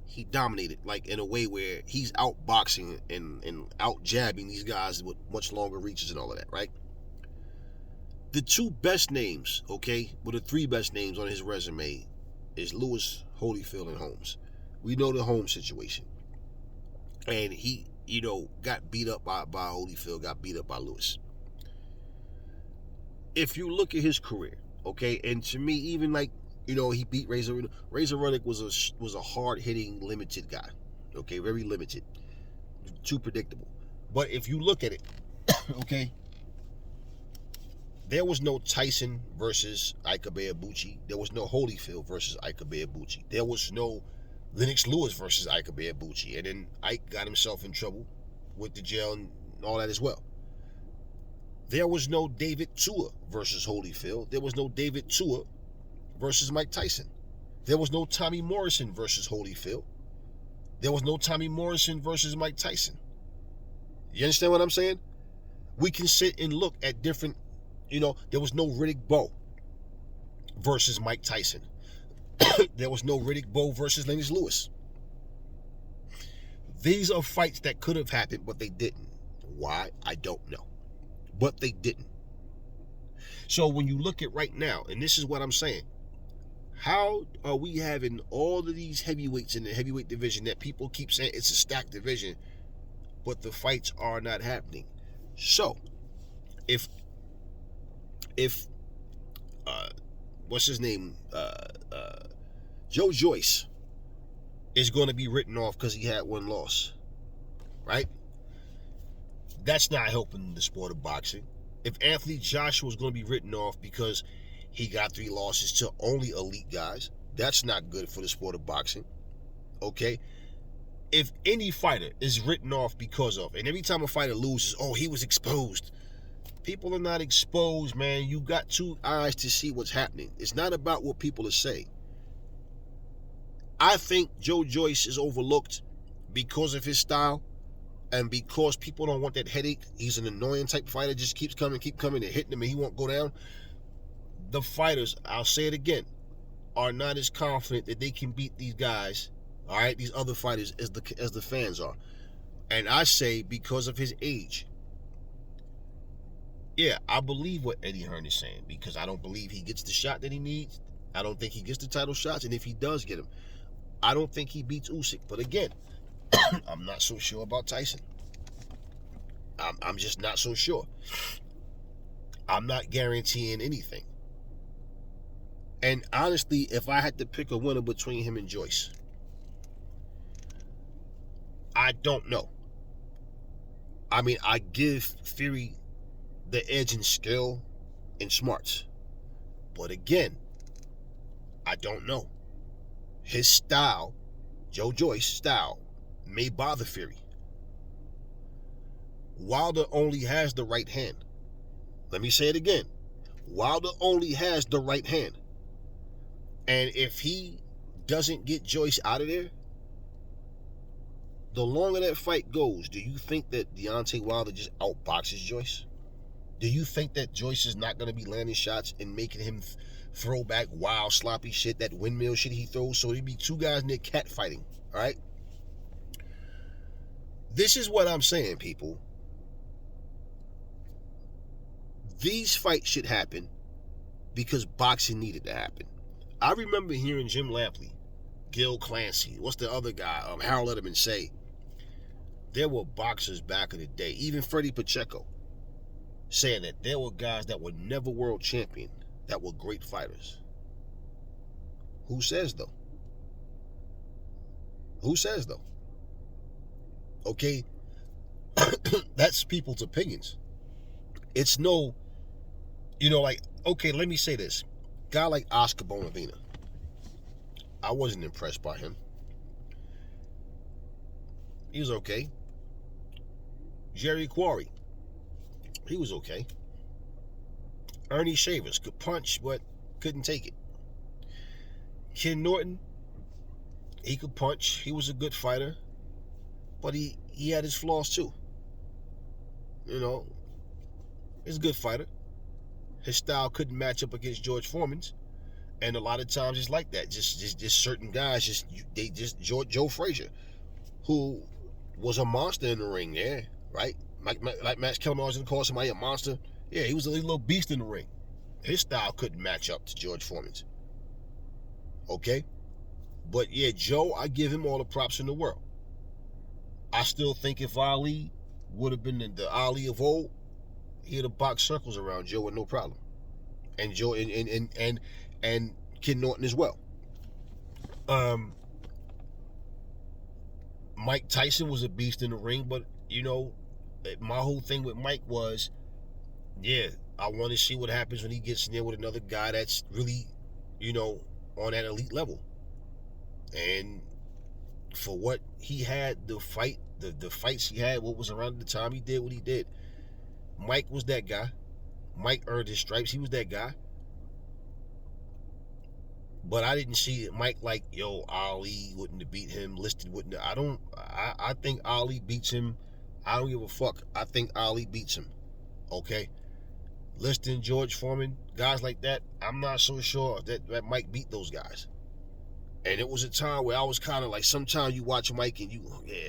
he dominated, like in a way where he's outboxing and out jabbing these guys with much longer reaches and all of that, right? The two best names, okay, well, the three best names on his resume is Lewis, Holyfield, and Holmes. We know the Holmes situation. And he, got beat up by Holyfield, got beat up by Lewis. If you look at his career, okay, and to me, even like, he beat Razor. Razor Ruddock was a hard-hitting, limited guy, okay, very limited, too predictable. But if you look at it, okay, there was no Tyson versus Ike Ibeabuchi. There was no Holyfield versus Ike Ibeabuchi. There was no Lennox Lewis versus Ike Ibeabuchi. And then Ike got himself in trouble with the jail and all that as well. There was no David Tua versus Holyfield. There was no David Tua versus Mike Tyson. There was no Tommy Morrison versus Holyfield. There was no Tommy Morrison versus Mike Tyson. You understand what I'm saying? We can sit and look at different, there was no Riddick Bowe versus Mike Tyson. There was no Riddick Bowe versus Lennox Lewis. These are fights that could have happened, but they didn't. Why? I don't know. But they didn't. So when you look at right now, and this is what I'm saying, how are we having all of these heavyweights in the heavyweight division that people keep saying it's a stacked division, but the fights are not happening? So, if what's his name? Joe Joyce is going to be written off because he had one loss, right? That's not helping the sport of boxing. If Anthony Joshua is going to be written off because he got 3 losses to only elite guys, that's not good for the sport of boxing, okay? If any fighter is written off because of, and every time a fighter loses, he was exposed. People are not exposed, man. You got 2 eyes to see what's happening. It's not about what people are saying. I think Joe Joyce is overlooked because of his style and because people don't want that headache. He's an annoying type of fighter, just keep coming and hitting him and he won't go down. The fighters, I'll say it again, are not as confident that they can beat these guys, all right, these other fighters as the fans are. And I say because of his age. Yeah, I believe what Eddie Hearn is saying because I don't believe he gets the shot that he needs. I don't think he gets the title shots, and if he does get them, I don't think he beats Usyk. But again, I'm not so sure about Tyson. I'm just not so sure. I'm not guaranteeing anything. And honestly, if I had to pick a winner between him and Joyce, I don't know. I mean, I give Fury the edge in skill and smarts. But again, I don't know. His style, Joe Joyce style, may bother Fury. Wilder only has the right hand. Let me say it again. Wilder only has the right hand. And if he doesn't get Joyce out of there, the longer that fight goes, do you think that Deontay Wilder just outboxes Joyce? Do you think that Joyce is not going to be landing shots and making him throw back wild, sloppy shit, that windmill shit he throws? So there'd be two guys in there cat fighting, all right? This is what I'm saying, people. These fights should happen because boxing needed to happen. I remember hearing Jim Lampley, Gil Clancy, what's the other guy, Harold Letterman say, there were boxers back in the day, even Freddie Pacheco, saying that there were guys that were never world champion that were great fighters. Who says though? Who says though? Okay, that's people's opinions. It's no, like, okay, let me say this. Guy like Oscar Bonavina, I wasn't impressed by him. He was okay. Jerry Quarry, he was okay. Ernie Shavers could punch, but couldn't take it. Ken Norton, he could punch. He was a good fighter, but he had his flaws too. He's a good fighter. His style couldn't match up against George Foreman's, and a lot of times it's like that. Just certain guys, Joe Frazier, who was a monster in the ring, yeah, right? Like Max Kellerman was going to call somebody a monster. Yeah, he was a little beast in the ring. His style couldn't match up to George Foreman's. Okay? But yeah, Joe, I give him all the props in the world. I still think if Ali would have been the Ali of old, he'd have boxed circles around Joe with no problem. And Joe and Ken Norton as well. Mike Tyson was a beast in the ring, but my whole thing with Mike was, yeah, I want to see what happens when he gets in there with another guy that's really, on that elite level. And for what he had, the fights he had, what was around the time he did what he did, Mike was that guy. Mike earned his stripes. He was that guy. But I didn't see Mike like, Ali wouldn't have beat him. Liston wouldn't have. I think Ali beats him. I don't give a fuck. I think Ali beats him. Okay? Liston, George Foreman, guys like that, I'm not so sure that Mike beat those guys. And it was a time where I was kind of like, sometimes you watch Mike and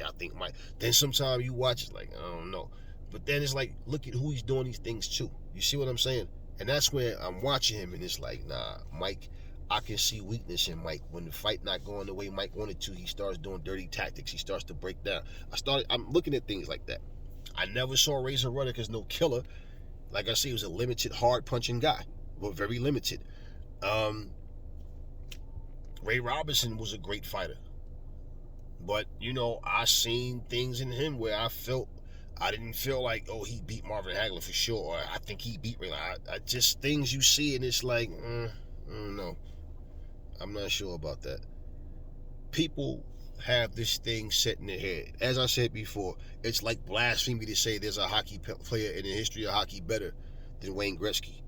I think Mike. Then sometimes you watch, it's like, I don't know. But then it's like, look at who he's doing these things to. You see what I'm saying? And that's where I'm watching him and it's like, nah, Mike, I can see weakness in Mike. When the fight not going the way Mike wanted to, he starts doing dirty tactics. He starts to break down. I'm looking at things like that. I never saw Razor Ruddock no killer. Like I say, he was a limited, hard punching guy, but very limited. Ray Robinson was a great fighter, but I seen things in him where I didn't feel like, he beat Marvin Hagler for sure, or I think he beat Ray. I just, things you see and it's like, no, I'm not sure about that. People have this thing set in their head. As I said before, it's like blasphemy to say there's a hockey player in the history of hockey better than Wayne Gretzky.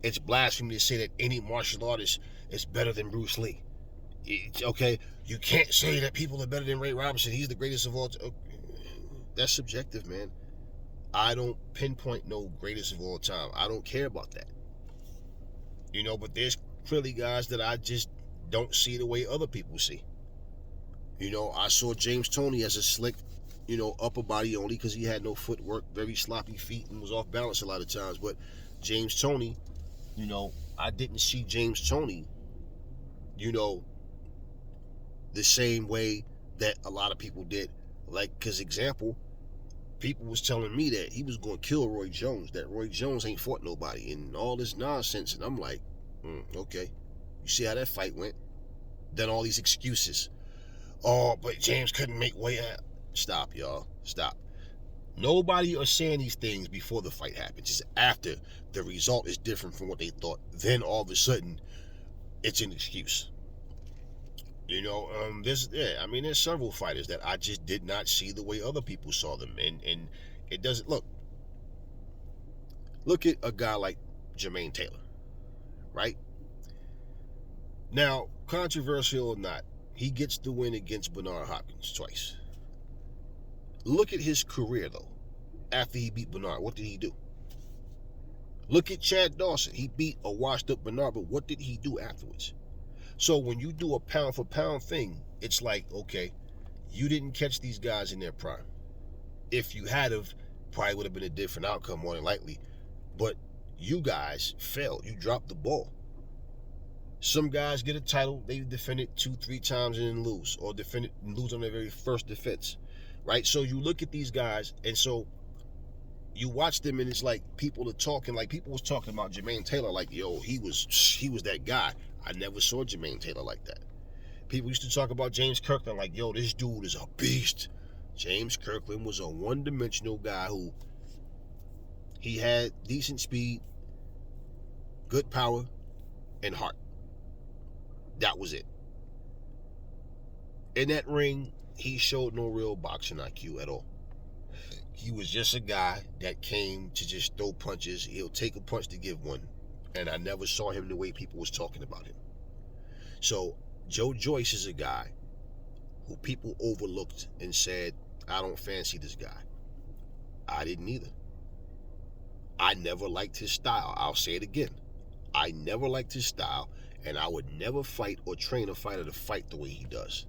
It's blasphemy to say that any martial artist is better than Bruce Lee. Okay, you can't say that people are better than Ray Robinson. He's the greatest of all time. That's subjective, man. I don't pinpoint no greatest of all time. I don't care about that. But there's clearly guys that I just don't see the way other people see. I saw James Toney as a slick, upper body only because he had no footwork, very sloppy feet, and was off balance a lot of times. But James Toney, I didn't see James Toney, the same way that a lot of people did. Like, because example, people was telling me that he was going to kill Roy Jones, that Roy Jones ain't fought nobody, and all this nonsense. And I'm like, okay. You see how that fight went? Then all these excuses. Oh, but James couldn't make weight. Stop, y'all. Stop. Nobody are saying these things before the fight happens. It's after the result is different from what they thought. Then all of a sudden, it's an excuse. There's several fighters that I just did not see the way other people saw them, and it doesn't look. Look at a guy like Jermaine Taylor, right? Now, controversial or not, he gets the win against Bernard Hopkins twice. Look at his career, though. After he beat Bernard, what did he do? Look at Chad Dawson. He beat a washed-up Bernard, but what did he do afterwards? So when you do a pound-for-pound thing, it's like, okay, you didn't catch these guys in their prime. If you had have, probably would have been a different outcome, more than likely. But you guys failed. You dropped the ball. Some guys get a title, they defend it 2-3 times and then lose, or defend it and lose on their very first defense, right? So you look at these guys, and so you watch them, and it's like people are talking, like people was talking about Jermaine Taylor, like, yo, he was that guy. I never saw Jermaine Taylor like that. People used to talk about James Kirkland, like, yo, this dude is a beast. James Kirkland was a one-dimensional guy who he had decent speed, good power, and heart. That was it. In that ring, he showed no real boxing IQ at all. He was just a guy that came to just throw punches. He'll take a punch to give one. And I never saw him the way people was talking about him. So Joe Joyce is a guy who people overlooked and said, I don't fancy this guy. I didn't either. I never liked his style. I'll say it again. I never liked his style, and I would never fight or train a fighter to fight the way he does.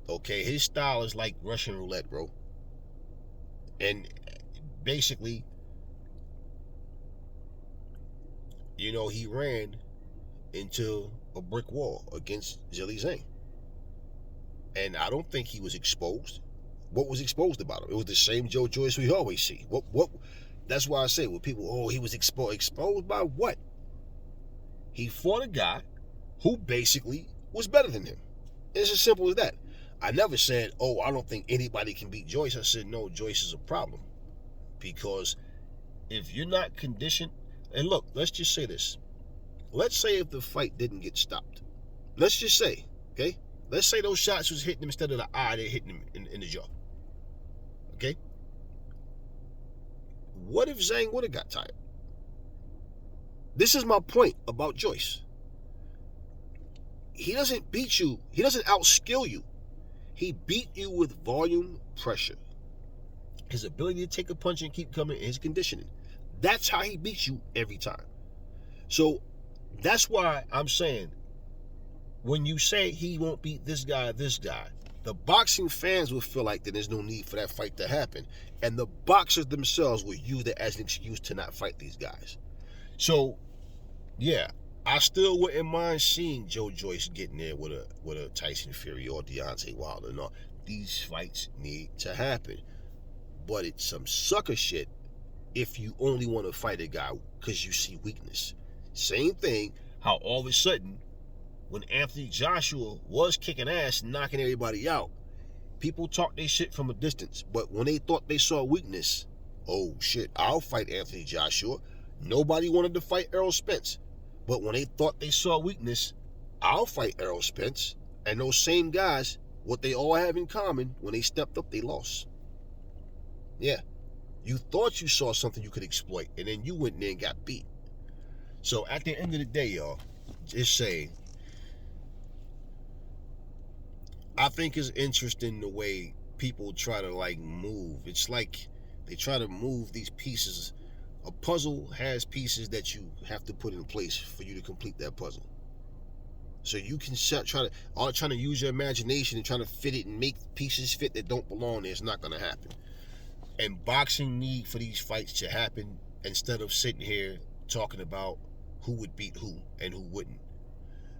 Okay, his style is like Russian roulette, bro. And basically, he ran into a brick wall against Zhilei Zhang. And I don't think he was exposed. What was exposed about him? It was the same Joe Joyce we always see. What? That's why I say when people, he was exposed. Exposed by what? He fought a guy who basically was better than him. It's as simple as that. I never said, I don't think anybody can beat Joyce. I said, no, Joyce is a problem. Because if you're not conditioned, and look, let's just say this. Let's say if the fight didn't get stopped. Let's just say, okay? Let's say those shots was hitting him instead of the eye, they're hitting him in the jaw. Okay? What if Zhang would have got tired? This is my point about Joyce. He doesn't beat you. He doesn't outskill you. He beat you with volume pressure. His ability to take a punch and keep coming, and his conditioning. That's how he beats you every time. So that's why I'm saying, when you say he won't beat this guy, the boxing fans will feel like that there's no need for that fight to happen. And the boxers themselves will use that as an excuse to not fight these guys. So, yeah, I still wouldn't mind seeing Joe Joyce getting there with a Tyson Fury or Deontay Wilder. No, these fights need to happen. But it's some sucker shit if you only want to fight a guy because you see weakness. Same thing, how all of a sudden, when Anthony Joshua was kicking ass, knocking everybody out, people talk their shit from a distance. But when they thought they saw weakness, oh shit, I'll fight Anthony Joshua. Nobody wanted to fight Errol Spence. But when they thought they saw weakness, I'll fight Errol Spence. And those same guys, what they all have in common, when they stepped up, they lost. Yeah. You thought you saw something you could exploit, and then you went in there and got beat. So at the end of the day, y'all, just saying, I think it's interesting the way people try to move. It's like they try to move these pieces. A puzzle has pieces that you have to put in place for you to complete that puzzle. So you can trying to use your imagination and trying to fit it and make pieces fit that don't belong there. It's not going to happen. And boxing need for these fights to happen instead of sitting here talking about who would beat who and who wouldn't.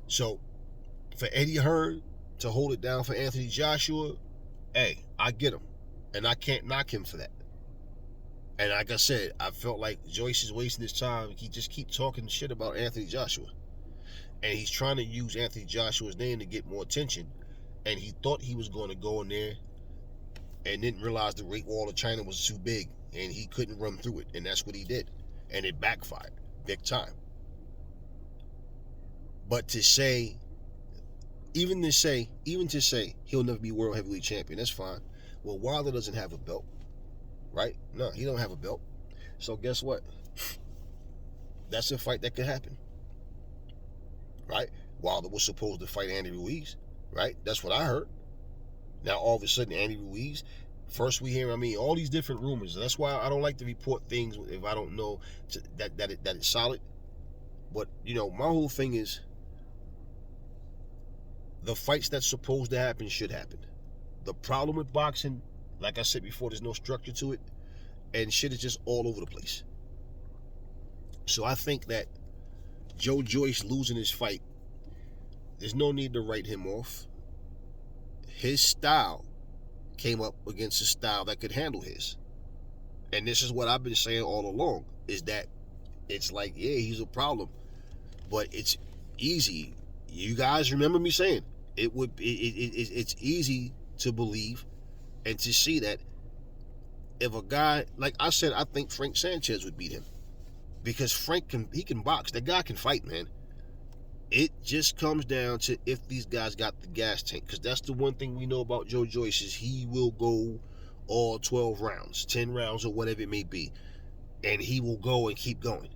So for Eddie Hearn to hold it down for Anthony Joshua, hey, I get him. And I can't knock him for that. And like I said, I felt like Joyce is wasting his time. He just keep talking shit about Anthony Joshua. And he's trying to use Anthony Joshua's name to get more attention. And he thought he was going to go in there and didn't realize the Great Wall of China was too big and he couldn't run through it. And that's what he did. And it backfired big time. But to say, even to say he'll never be world heavyweight champion, that's fine. Well, Wilder doesn't have a belt, right? No, he don't have a belt. So guess what? That's a fight that could happen, right? Wilder was supposed to fight Andy Ruiz, right? That's what I heard. Now all of a sudden Andy Ruiz, first we hear, all these different rumors. That's why I don't like to report things if I don't know that it's solid. But my whole thing is, the fights that's supposed to happen should happen. The problem with boxing, like I said before, there's no structure to it, and shit is just all over the place. So I think that Joe Joyce losing his fight, there's no need to write him off. His style came up against a style that could handle his. And this is what I've been saying all along, is that it's like, yeah, he's a problem, but it's easy. You guys remember me saying it's easy to believe and to see that if a guy, like I said, I think Frank Sanchez would beat him, because Frank can box. That guy can fight, man. It just comes down to if these guys got the gas tank, because that's the one thing we know about Joe Joyce, is he will go all 12 rounds, 10 rounds, or whatever it may be, and he will go and keep going.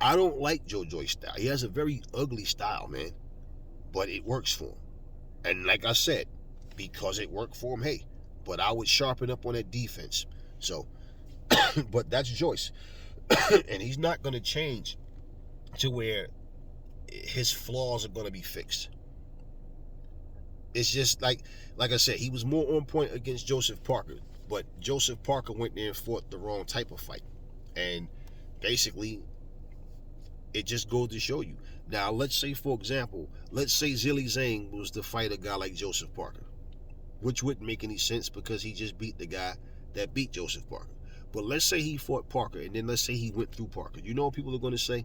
I don't like Joe Joyce style. He has a very ugly style, man, but it works for him. And like I said, because it worked for him, hey, but I would sharpen up on that defense. So, but that's Joyce. And he's not going to change to where his flaws are going to be fixed. It's just like I said, he was more on point against Joseph Parker, but Joseph Parker went there and fought the wrong type of fight. And basically, it just goes to show you. Now, let's say, for example, Zhilei Zhang was to fight a guy like Joseph Parker, which wouldn't make any sense because he just beat the guy that beat Joseph Parker. But let's say he fought Parker, and then let's say he went through Parker. You know what people are going to say?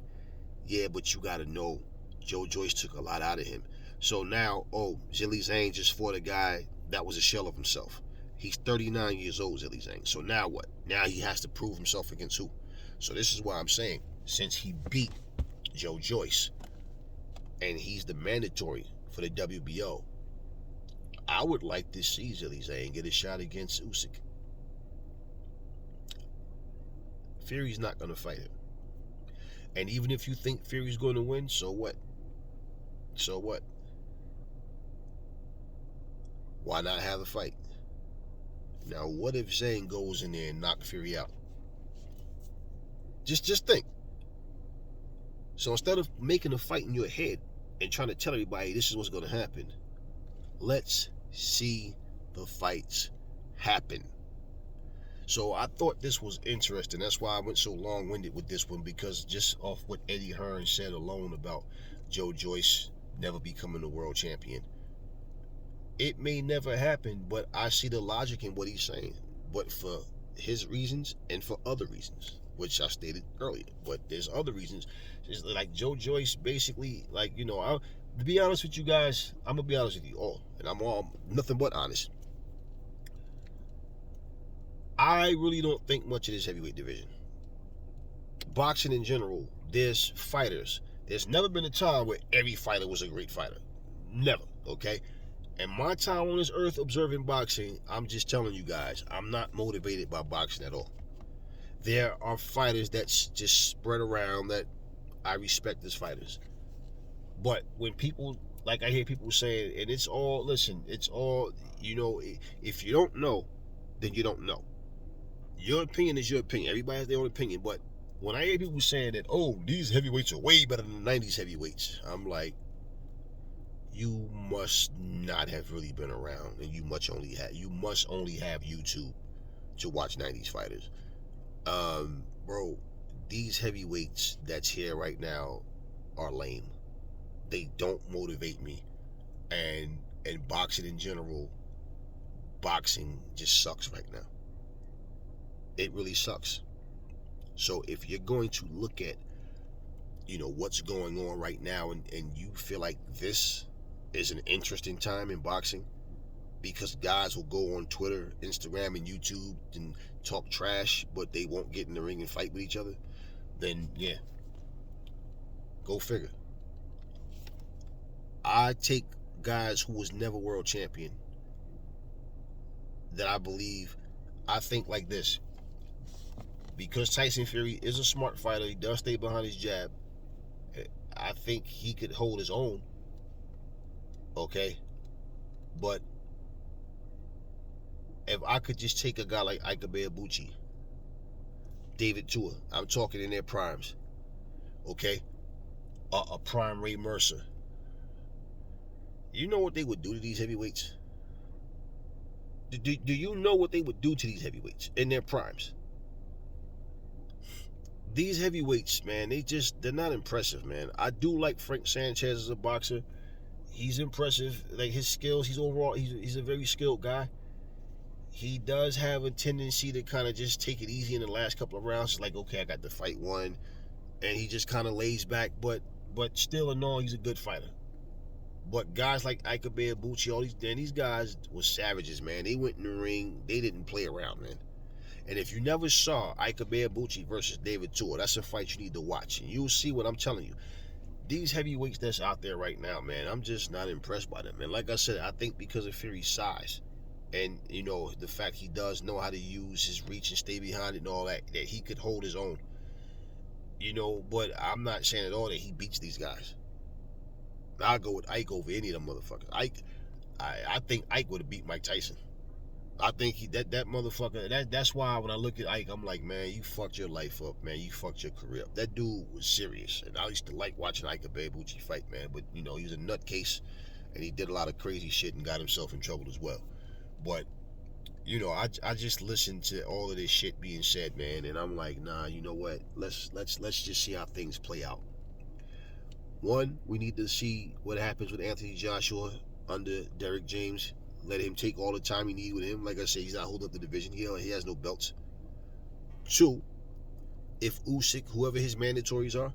Yeah, but you got to know, Joe Joyce took a lot out of him. So now, Zhilei Zhang just fought a guy that was a shell of himself. He's 39 years old, Zhilei Zhang. So now what? Now he has to prove himself against who? So this is why I'm saying, since he beat Joe Joyce, and he's the mandatory for the WBO, I would like to see Zhilei Zhang get a shot against Usyk. Fury's not going to fight him. And even if you think Fury's going to win, so what? So what? Why not have a fight? Now, what if Zhang goes in there and knocks Fury out? Just think. So instead of making a fight in your head and trying to tell everybody this is what's going to happen, let's see the fights happen. So I thought this was interesting. That's why I went so long-winded with this one, because just off what Eddie Hearn said alone about Joe Joyce never becoming the world champion, it may never happen, but I see the logic in what he's saying. But for his reasons and for other reasons, which I stated earlier, but there's other reasons. It's like Joe Joyce basically, to be honest with you guys, I'm gonna be honest with you all, and I'm all nothing but honest. I really don't think much of this heavyweight division. Boxing in general, there's fighters. There's never been a time where every fighter was a great fighter. Never, okay? And my time on this earth observing boxing, I'm just telling you guys, I'm not motivated by boxing at all. There are fighters that's just spread around that I respect as fighters. But when people, like I hear people saying, and it's all, listen, it's all, if you don't know, then you don't know. Your opinion is your opinion. Everybody has their own opinion. But when I hear people saying that, these heavyweights are way better than the 90s heavyweights, I'm like, you must not have really been around, and you must only have YouTube to watch 90s fighters. Bro, these heavyweights that's here right now are lame. They don't motivate me. And boxing in general, boxing just sucks right now. It really sucks. So if you're going to look at, what's going on right now, and you feel like this is an interesting time in boxing, because guys will go on Twitter, Instagram, and YouTube and talk trash, but they won't get in the ring and fight with each other, then yeah, go figure. I take guys who was never world champion that I think like this. Because Tyson Fury is a smart fighter, he does stay behind his jab. I think he could hold his own. Okay? But if I could just take a guy like Ike Ibeabuchi, David Tua, I'm talking in their primes. Okay? A prime Ray Mercer. You know what they would do to these heavyweights? Do you know what they would do to these heavyweights in their primes? These heavyweights, man, they're not impressive, man. I do like Frank Sanchez as a boxer. He's impressive. Like his skills, he's a very skilled guy. He does have a tendency to kind of just take it easy in the last couple of rounds. It's like, okay, I got the fight won. And he just kind of lays back, but still in all, he's a good fighter. But guys like Ike Ibeabuchi, these guys were savages, man. They went in the ring. They didn't play around, man. And if you never saw Ike Ibeabuchi versus David Tua, that's a fight you need to watch. And you'll see what I'm telling you. These heavyweights that's out there right now, man, I'm just not impressed by them. And like I said, I think because of Fury's size and, the fact he does know how to use his reach and stay behind it and all that he could hold his own. But I'm not saying at all that he beats these guys. I'll go with Ike over any of them motherfuckers. I think Ike would have beat Mike Tyson. I think that motherfucker, that's why when I look at Ike, I'm like, man, you fucked your life up, man. You fucked your career up. That dude was serious. And I used to like watching Ike Ibeabuchi fight, man. But, he was a nutcase, and he did a lot of crazy shit and got himself in trouble as well. But, I just listened to all of this shit being said, man, and I'm like, nah, you know what? Let's just see how things play out. One, we need to see what happens with Anthony Joshua under Derrick James. Let him take all the time he needs with him. Like I said, he's not holding up the division. He has no belts. Two, if Usyk, whoever his mandatories are,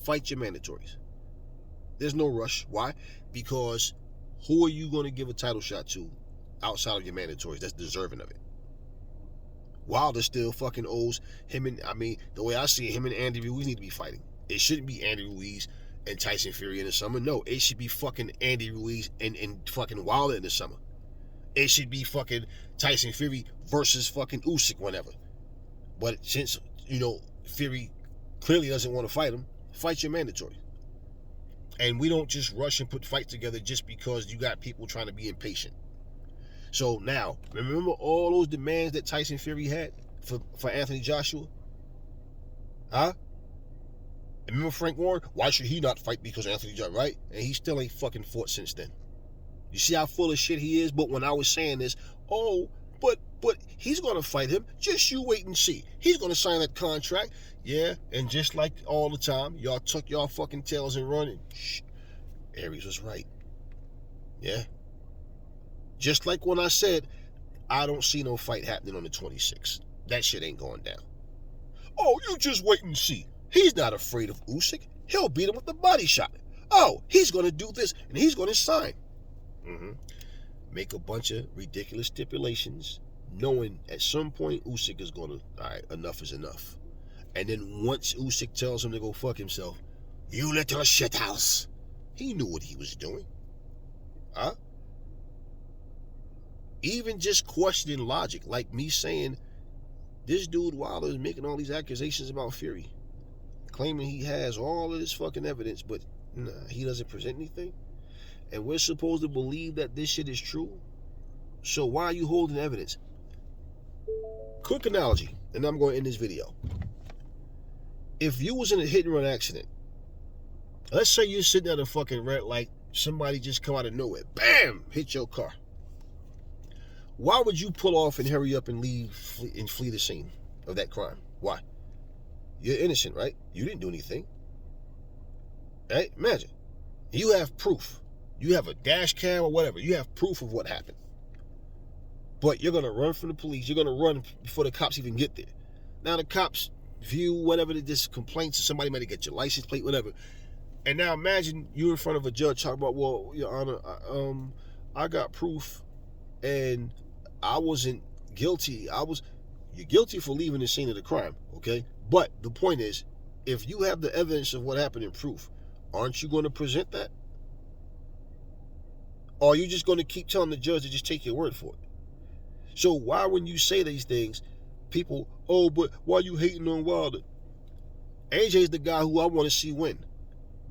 fight your mandatories. There's no rush. Why? Because who are you going to give a title shot to outside of your mandatories that's deserving of it? Wilder still fucking owes him the way I see it, him and Andy Ruiz need to be fighting. It shouldn't be Andy Ruiz and Tyson Fury in the summer. No, it should be fucking Andy Ruiz and fucking Wilder in the summer. It should be fucking Tyson Fury versus fucking Usyk whenever. But since, Fury clearly doesn't want to fight him, fight your mandatory. And we don't just rush and put fights together just because you got people trying to be impatient. So now, remember all those demands that Tyson Fury had for Anthony Joshua? Huh? And remember Frank Warren? Why should he not fight because Anthony Joshua, right? And he still ain't fucking fought since then. You see how full of shit he is? But when I was saying this, but he's going to fight him. Just you wait and see. He's going to sign that contract. Yeah, and just like all the time, y'all tuck y'all fucking tails and run. And shh, Aries was right. Yeah. Just like when I said, I don't see no fight happening on the 26th. That shit ain't going down. Oh, you just wait and see. He's not afraid of Usyk. He'll beat him with the body shot. Oh, he's going to do this, and he's going to sign. Make a bunch of ridiculous stipulations, knowing at some point Usyk is going to, all right, enough is enough. And then once Usyk tells him to go fuck himself, you little shithouse. He knew what he was doing. Huh? Even just questioning logic, like me saying, this dude Wilder is making all these accusations about Fury, claiming he has all of this fucking evidence, but nah, he doesn't present anything. And we're supposed to believe that this shit is true. So why are you holding evidence? Quick analogy, and I'm going to end this video. If you was in a hit and run accident, let's say you're sitting at a fucking red light, somebody just come out of nowhere, bam, hit your car. Why would you pull off and hurry up and flee the scene of that crime? Why? You're innocent, right? You didn't do anything. Right? Imagine. You have proof. You have a dash cam or whatever. You have proof of what happened. But you're gonna run from the police. You're gonna run before the cops even get there. Now the cops view whatever this complaints, or somebody might get your license plate, whatever. And now imagine you in front of a judge talking about, well, Your Honor, I got proof, and I wasn't guilty. You're guilty for leaving the scene of the crime, okay? But the point is, if you have the evidence of what happened in proof, aren't you going to present that? Or are you just going to keep telling the judge to just take your word for it? So why, when you say these things, people, oh, but why are you hating on Wilder? AJ's the guy who I want to see win,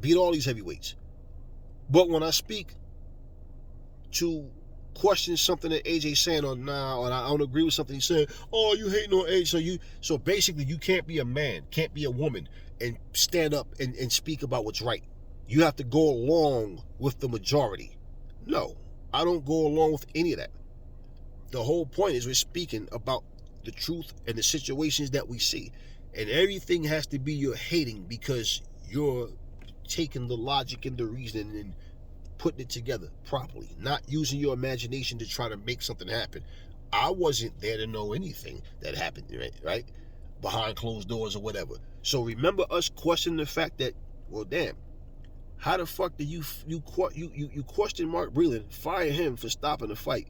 beat all these heavyweights. But when I speak to question something that AJ's saying or nah, or I don't agree with something he's saying, oh, you hating on AJ, so basically you can't be a man, can't be a woman, and stand up and speak about what's right. You have to go along with the majority. No, I don't go along with any of that. The whole point is we're speaking about the truth and the situations that we see. And everything has to be you're hating because you're taking the logic and the reasoning and putting it together properly, not using your imagination to try to make something happen. I wasn't there to know anything that happened, right? Behind closed doors or whatever. So remember us questioning the fact that, well, damn, how the fuck do you question Mark Breland, fire him for stopping the fight,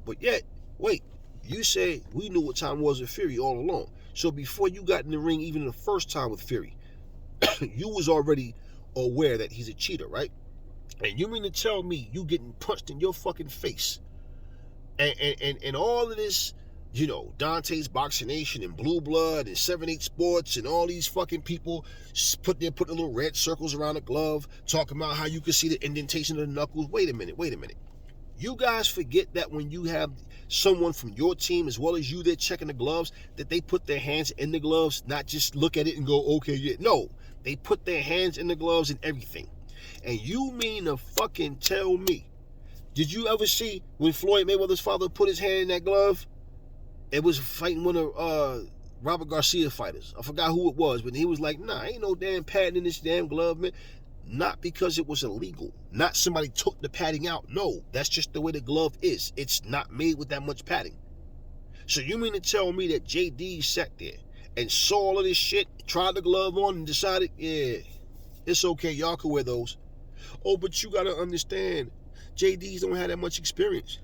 but yet, wait, you said we knew what time it was with Fury all along. So before you got in the ring, even the first time with Fury, you was already aware that he's a cheater, right? And you mean to tell me you getting punched in your fucking face and all of this, Dante's Boxing Nation and Blue Blood and 7-8 Sports and all these fucking people put the little red circles around the glove, talking about how you can see the indentation of the knuckles. Wait a minute. You guys forget that when you have someone from your team as well as you there checking the gloves, that they put their hands in the gloves, not just look at it and go, okay, yeah. No, they put their hands in the gloves and everything. And you mean to fucking tell me, did you ever see when Floyd Mayweather's father put his hand in that glove? It was fighting one of Robert Garcia fighters. I forgot who it was, but he was like, nah, ain't no damn padding in this damn glove, man. Not because it was illegal. Not somebody took the padding out. No, that's just the way the glove is. It's not made with that much padding. So you mean to tell me that JD sat there and saw all of this shit, tried the glove on and decided, yeah, it's okay, y'all can wear those. Oh, but you gotta understand, JDs don't have that much experience.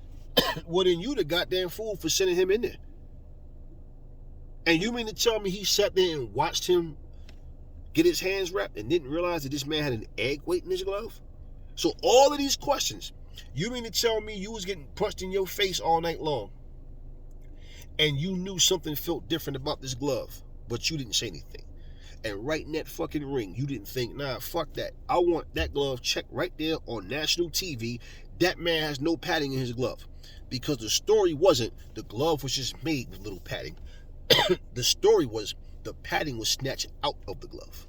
Well, then you the goddamn fool for sending him in there. And you mean to tell me he sat there and watched him get his hands wrapped and didn't realize that this man had an egg weight in his glove? So all of these questions, you mean to tell me you was getting punched in your face all night long and you knew something felt different about this glove, but you didn't say anything? And right in that fucking ring, you didn't think, nah, fuck that. I want that glove checked right there on national TV. That man has no padding in his glove. Because the story wasn't the glove was just made with little padding. The story was the padding was snatched out of the glove.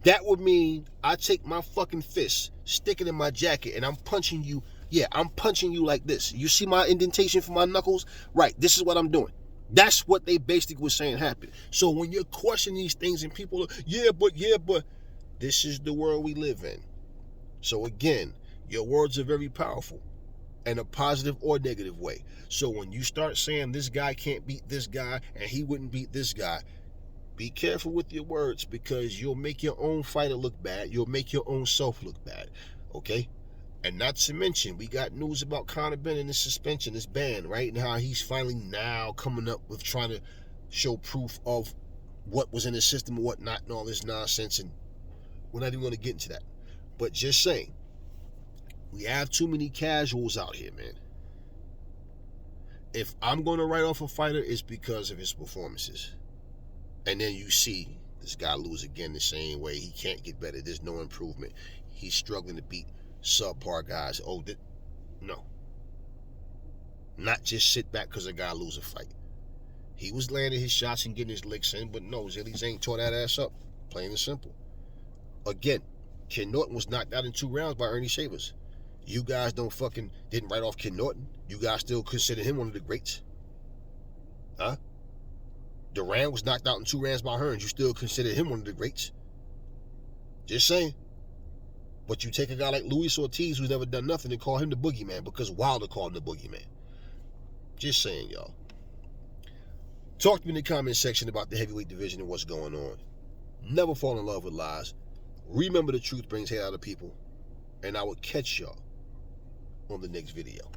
That would mean I take my fucking fist, stick it in my jacket, and I'm punching you. Yeah, I'm punching you like this. You see my indentation for my knuckles? Right, this is what I'm doing. That's what they basically were saying happened. So when you're questioning these things and people are, yeah, but, this is the world we live in. So again, your words are very powerful in a positive or negative way. So when you start saying this guy can't beat this guy and he wouldn't beat this guy, be careful with your words because you'll make your own fighter look bad. You'll make your own self look bad, okay? And not to mention, we got news about Conor Benn and his suspension, his ban, right? And how he's finally now coming up with trying to show proof of what was in his system and what not and all this nonsense. And we're not even going to get into that. But just saying, we have too many casuals out here, man. If I'm going to write off a fighter, it's because of his performances. And then you see this guy lose again the same way. He can't get better. There's no improvement. He's struggling to beat subpar guys. No. Not just sit back because a guy lose a fight. He was landing his shots and getting his licks in, but no, Zilly Zane tore that ass up. Plain and simple. Again, Ken Norton was knocked out in 2 rounds by Ernie Shavers. You guys didn't write off Ken Norton. You guys still consider him one of the greats. Huh? Duran was knocked out in 2 rounds by Hearn. You still consider him one of the greats. Just saying. But you take a guy like Luis Ortiz who's never done nothing and call him the boogeyman because Wilder called him the boogeyman. Just saying, y'all. Talk to me in the comment section about the heavyweight division and what's going on. Never fall in love with lies. Remember, the truth brings hate out of people. And I will catch y'all on the next video.